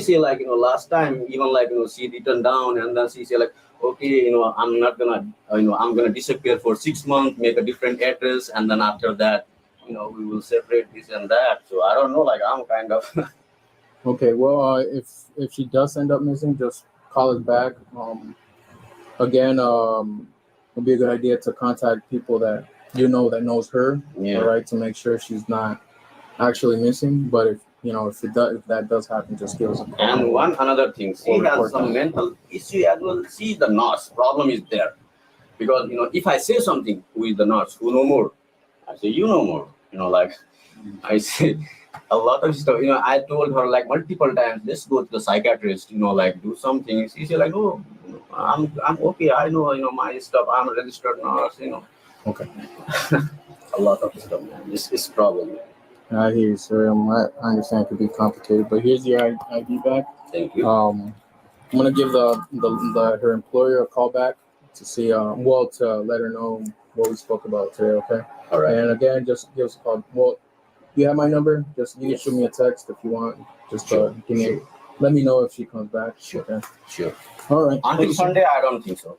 say like, you know, last time, even like, you know, she returned down, and then she say like, okay, you know, I'm not gonna, you know, I'm gonna disappear for 6 months, make a different address, and then after that, you know, we will separate this and that. So I don't know, like, I'm kind of. Okay, well, if she does end up missing, just call us back. Again, it'll be a good idea to contact people that you know that knows her, all right, to make sure she's not actually missing. But if that does happen, just give us a call. And another thing, she has some mental issue as well. See, the nurse problem is there, because, you know, if I say something, who is the nurse, who know more? I say, you know more. You know, like, I say a lot of stuff. You know, I told her like multiple times, let's go to the psychiatrist. You know, like, do something. She said like, oh, I'm okay. I know, you know, my stuff. I'm a registered nurse. You know. Okay. A lot of stuff, man. It's problem. I hear you, sir. I understand it could be complicated, but here's your ID back. Thank you. I'm gonna give her employer a call back to see, to let her know what we spoke about today. Okay. All right. And again, just give us a call. Well, you have my number. Just you can shoot me a text if you want. Just let me know if she comes back. Sure. Okay. Sure. All right. Until Sunday, I don't think so.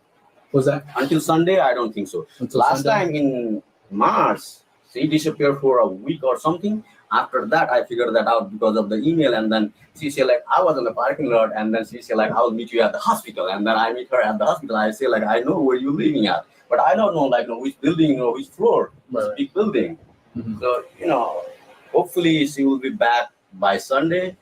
Was that? Until Sunday, I don't think so. Last time in March, she disappeared for a week or something. After that, I figured that out because of the email. And then she said, like, I was in the parking lot. And then she said, like, I'll meet you at the hospital. And then I meet her at the hospital. I say, like, I know where you're living at. But I don't know, like, which building or which floor, which big building. Mm-hmm. So, you know, hopefully she will be back by Sunday.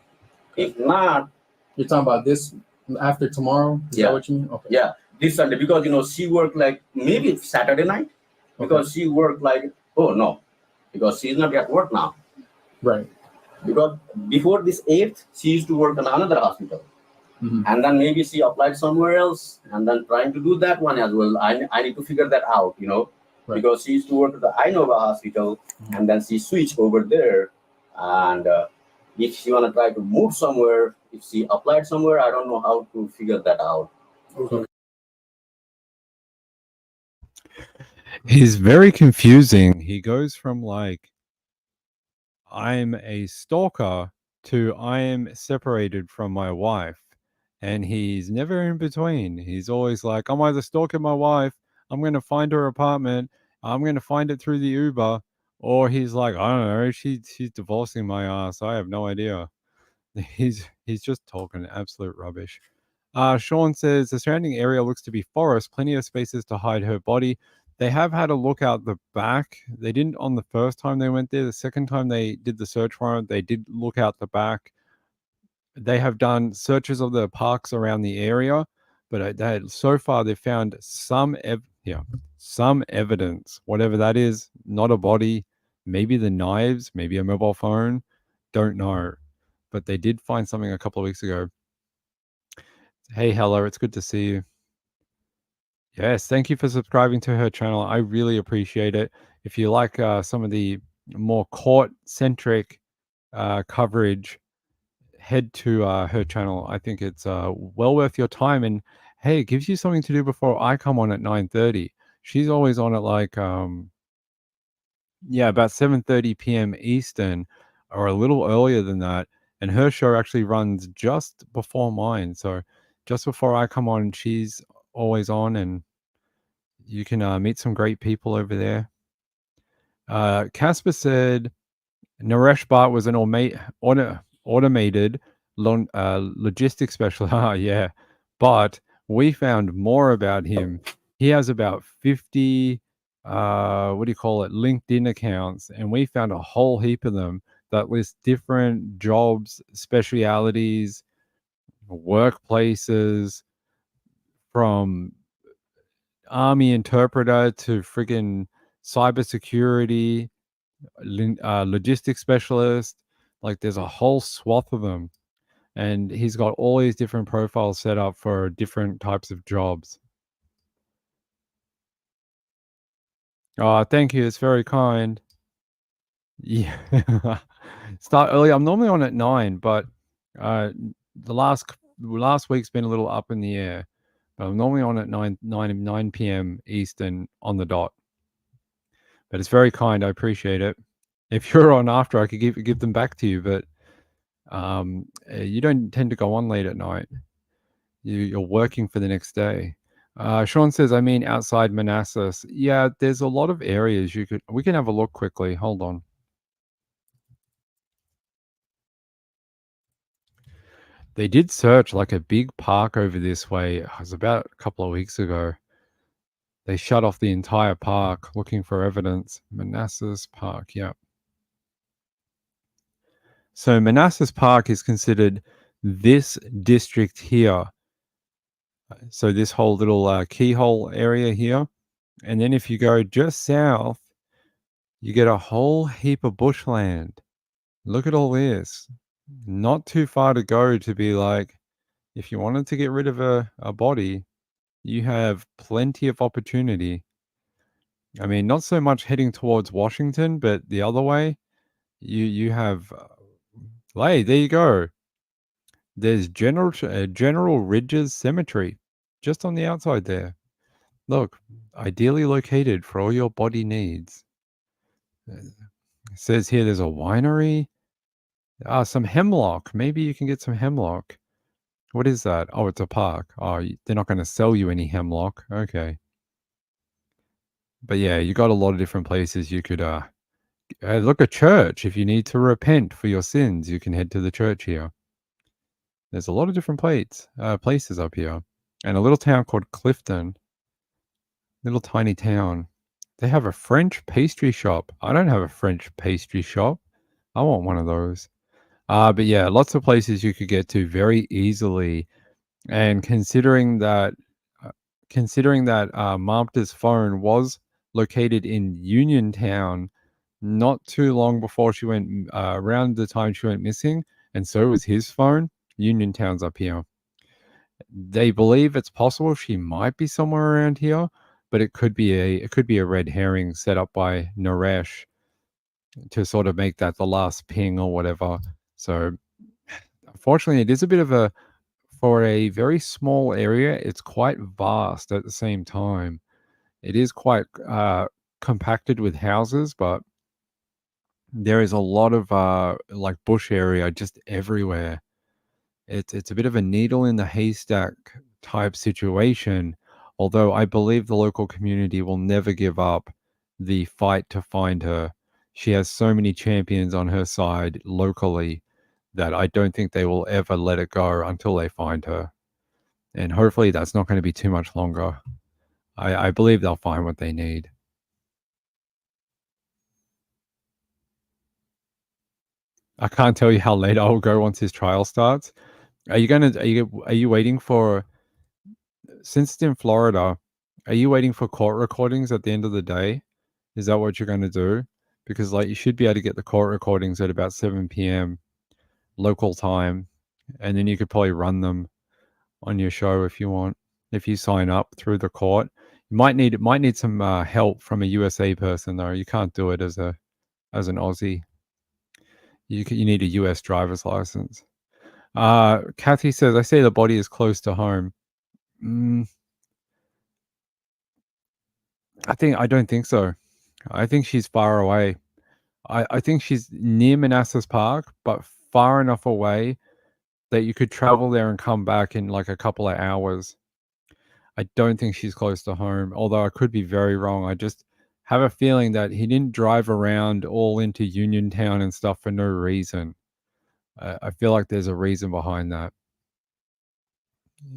If not. You're talking about this after tomorrow? Is that what you mean? Okay. Yeah, this Sunday. Because, you know, she worked like maybe it's Saturday night. Because she worked like, because she's not at work now. Right. Because before this 8th, she used to work at another hospital. Mm-hmm. And then maybe she applied somewhere else and then trying to do that one as well. I need to figure that out, you know. because she used to work at the Innova hospital, and then she switched over there. And if she wanna try to move somewhere, if she applied somewhere, I don't know how to figure that out. Okay. He's very confusing. He goes from like, I'm a stalker to I am separated from my wife. And he's never in between. He's always like, I'm either stalking my wife, I'm going to find her apartment, I'm going to find it through the Uber, or he's like, I don't know, she's divorcing my ass. I have no idea. He's just talking absolute rubbish. Sean says the surrounding area looks to be forest, plenty of spaces to hide her body. They have had a look out the back. They didn't on the first time they went there. The second time they did the search warrant, they did look out the back. They have done searches of the parks around the area, but so far they've found some evidence, whatever that is, not a body, maybe the knives, maybe a mobile phone, don't know. But they did find something a couple of weeks ago. Hey, Hella, it's good to see you. Yes, thank you for subscribing to her channel. I really appreciate it. If you like some of the more court-centric coverage, head to her channel. I think it's well worth your time. And hey, it gives you something to do before I come on at 9:30. She's always on at like, about 7:30 p.m. Eastern, or a little earlier than that. And her show actually runs just before mine. So just before I come on, she's always on, and you can meet some great people over there. Casper said Naresh Bhatt was an automated logistics specialist. Yeah, but we found more about him. He has about 50 LinkedIn accounts, and we found a whole heap of them that list different jobs, specialities, workplaces, from army interpreter to friggin' cybersecurity, logistics specialist. Like, there's a whole swath of them, and he's got all these different profiles set up for different types of jobs. Oh, thank you. It's very kind. Yeah. Start early. I'm normally on at 9, but the last week's been a little up in the air. But I'm normally on at 9 p.m. Eastern on the dot. But it's very kind. I appreciate it. If you're on after, I could give them back to you, but you don't tend to go on late at night. You're working for the next day. Sean says, I mean, outside Manassas. Yeah, there's a lot of areas we can have a look quickly. Hold on. They did search like a big park over this way. It was about a couple of weeks ago. They shut off the entire park looking for evidence. Manassas Park, yeah. So Manassas Park is considered this district here. So this whole little keyhole area here. And then if you go just south, you get a whole heap of bushland. Look at all this. Not too far to go to be like, if you wanted to get rid of a body, you have plenty of opportunity. I mean, not so much heading towards Washington, but the other way, you have, hey, there you go. There's General Ridges Cemetery just on the outside there. Look, ideally located for all your body needs. It says here there's a winery. Some hemlock. Maybe you can get some hemlock. What is that? Oh, it's a park. Oh, they're not going to sell you any hemlock. Okay. But yeah, you got a lot of different places you could look at church. If you need to repent for your sins, you can head to the church here. There's a lot of different places up here. And a little town called Clifton. Little tiny town. They have a French pastry shop. I don't have a French pastry shop. I want one of those. But yeah, lots of places you could get to very easily. And considering that Marpta's phone was located in Uniontown not too long before she went, around the time she went missing, and so was his phone. Uniontown's up here. They believe it's possible she might be somewhere around here, but it could be a red herring set up by Naresh to sort of make that the last ping or whatever. So unfortunately, it is a bit of a, for a very small area, it's quite vast at the same time. It is quite compacted with houses, but there is a lot of like bush area just everywhere. It's a bit of a needle in the haystack type situation, although I believe the local community will never give up the fight to find her. She has so many champions on her side locally that I don't think they will ever let it go until they find her. And hopefully that's not going to be too much longer. I believe they'll find what they need. I can't tell you how late I will go once his trial starts. Are you waiting for, since it's in Florida, are you waiting for court recordings at the end of the day? Is that what you're going to do? Because like you should be able to get the court recordings at about 7 p.m. local time, and then you could probably run them on your show if you want. If you sign up through the court, you might need some help from a USA person though. You can't do it as an Aussie. You need a US driver's license. Kathy says, I say the body is close to home. I don't think so. I think she's far away. I think she's near Manassas Park, but far enough away that you could travel there and come back in like a couple of hours. I don't think she's close to home, although I could be very wrong. I just have a feeling that he didn't drive around all into Uniontown and stuff for no reason. I feel like there's a reason behind that.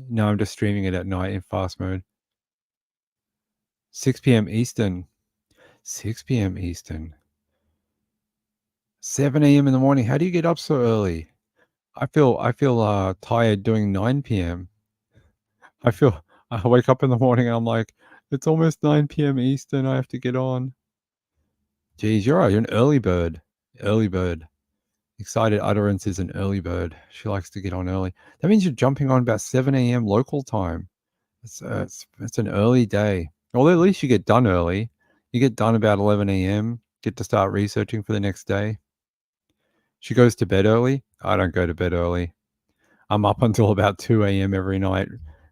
No, I'm just streaming it at night in fast mode. 6 p.m. Eastern. 6 p.m. Eastern. 7 a.m. in the morning. How do you get up so early? I feel tired doing 9 p.m. I wake up in the morning and I'm like, it's almost 9 p.m. Eastern. I have to get on. Geez, you're right. You're an early bird. Early bird. Excited Utterance is an early bird. She likes to get on early. That means you're jumping on about 7 a.m. local time. It's an early day. Although at least you get done early. You get done about 11 a.m. Get to start researching for the next day. She goes to bed early. I don't go to bed early. I'm up until about 2 a.m. every night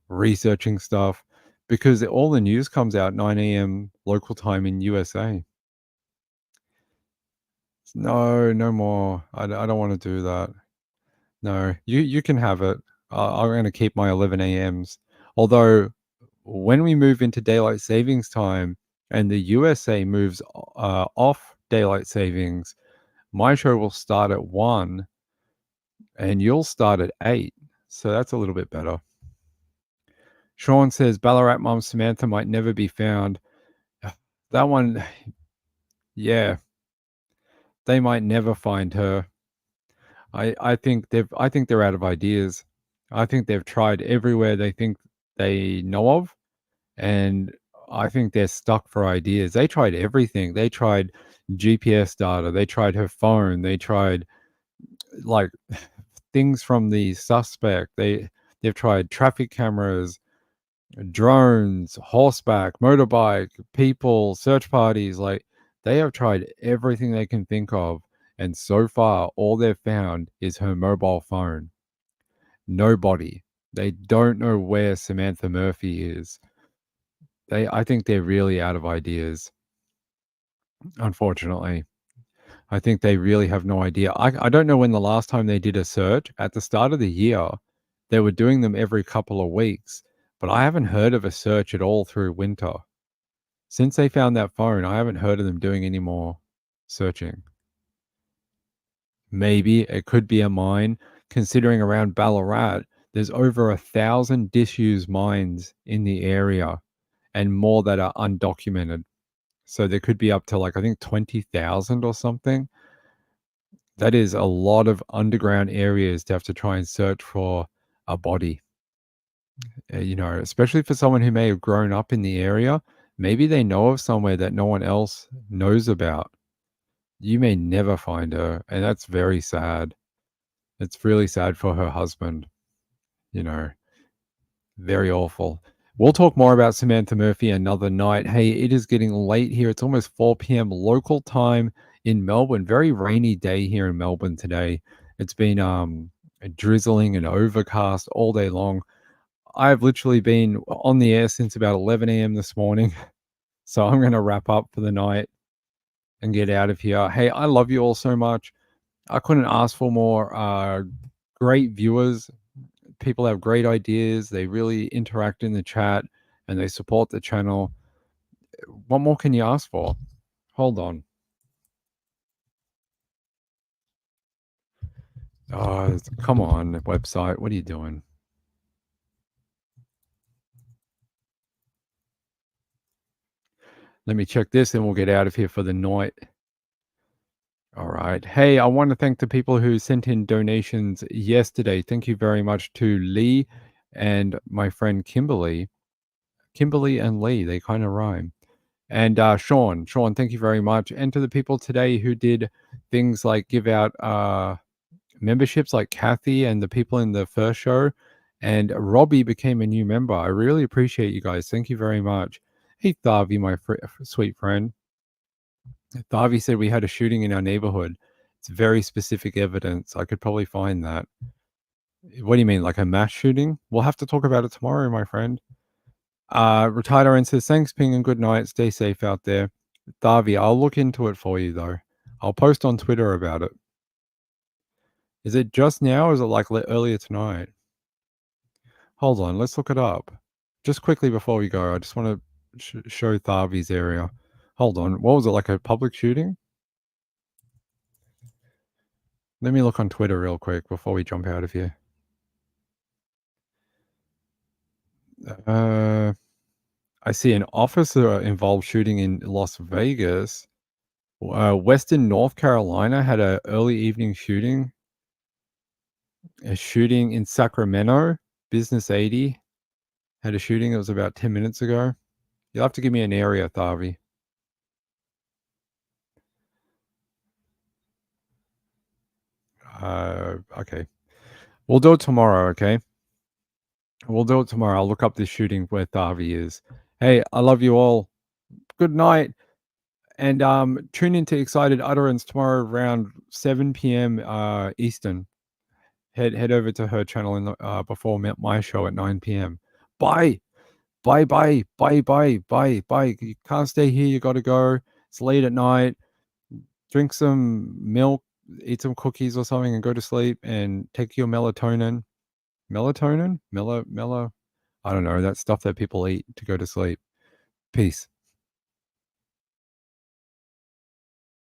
researching stuff because all the news comes out 9 a.m. local time in USA. No more. I don't want to do that. No, you can have it. I'm going to keep my 11 a.m.s. Although when we move into daylight savings time and the USA moves off daylight savings, my show will start at 1 and you'll start at 8. So that's a little bit better. Sean says Ballarat mom Samantha might never be found. That one, yeah. They might never find her. I think they're out of ideas. I think they've tried everywhere they think they know of, and I think they're stuck for ideas. They tried everything. They tried GPS data. They tried her phone. They tried like things from the suspect. They've tried traffic cameras, drones, horseback, motorbike, people, search parties. Like they have tried everything they can think of, and so far all they've found is her mobile phone. Nobody. They don't know where Samantha Murphy is. I think they're really out of ideas. Unfortunately, I think they really have no idea. I don't know when the last time they did a search. At the start of the year, they were doing them every couple of weeks, but I haven't heard of a search at all through winter. Since they found that phone, I haven't heard of them doing any more searching. Maybe it could be a mine, considering around Ballarat, there's over 1,000 disused mines in the area and more that are undocumented. So there could be up to like, I think 20,000 or something. That is a lot of underground areas to have to try and search for a body. You know, especially for someone who may have grown up in the area. Maybe they know of somewhere that no one else knows about. You may never find her, and that's very sad. It's really sad for her husband. You know, very awful. We'll talk more about Samantha Murphy another night. Hey, it is getting late here. It's almost 4 p.m. local time in Melbourne. Very rainy day here in Melbourne today. It's been drizzling and overcast all day long. I've literally been on the air since about 11 a.m. this morning. So I'm going to wrap up for the night and get out of here. Hey, I love you all so much. I couldn't ask for more great viewers. People have great ideas. They really interact in the chat and they support the channel. What more can you ask for? Hold on. Oh, come on, website. What are you doing? Let me check this and we'll get out of here for the night. All right. Hey, I want to thank the people who sent in donations yesterday. Thank you very much to Lee and my friend Kimberly. Kimberly and Lee, they kind of rhyme. And Sean, thank you very much. And to the people today who did things like give out memberships, like Kathy and the people in the first show. And Robbie became a new member. I really appreciate you guys. Thank you very much. Hey, Thavi, my sweet friend. Thavi said we had a shooting in our neighborhood. It's very specific evidence. I could probably find that. What do you mean, like a mass shooting? We'll have to talk about it tomorrow, my friend. Retired RN says, thanks, Ping, and good night. Stay safe out there. Thavi, I'll look into it for you, though. I'll post on Twitter about it. Is it just now or is it like earlier tonight? Hold on, let's look it up. Just quickly before we go, I just want to show Thavi's area. Hold on. What was it, like a public shooting? Let me look on Twitter real quick before we jump out of here. I see an officer involved shooting in Las Vegas. Western North Carolina had an early evening shooting. A shooting in Sacramento. Business 80 had a shooting. It was about 10 minutes ago. You'll have to give me an area, Thavi. Okay. We'll do it tomorrow, okay? We'll do it tomorrow. I'll look up this shooting where Thavi is. Hey, I love you all. Good night. And tune into Excited Utterance tomorrow around 7 p.m. Eastern. Head over to her channel in the, before my show at 9 p.m. Bye. Bye. You can't stay here. You got to go. It's late at night. Drink some milk, eat some cookies or something and go to sleep and take your melatonin. Melatonin? I don't know. That stuff that people eat to go to sleep. Peace.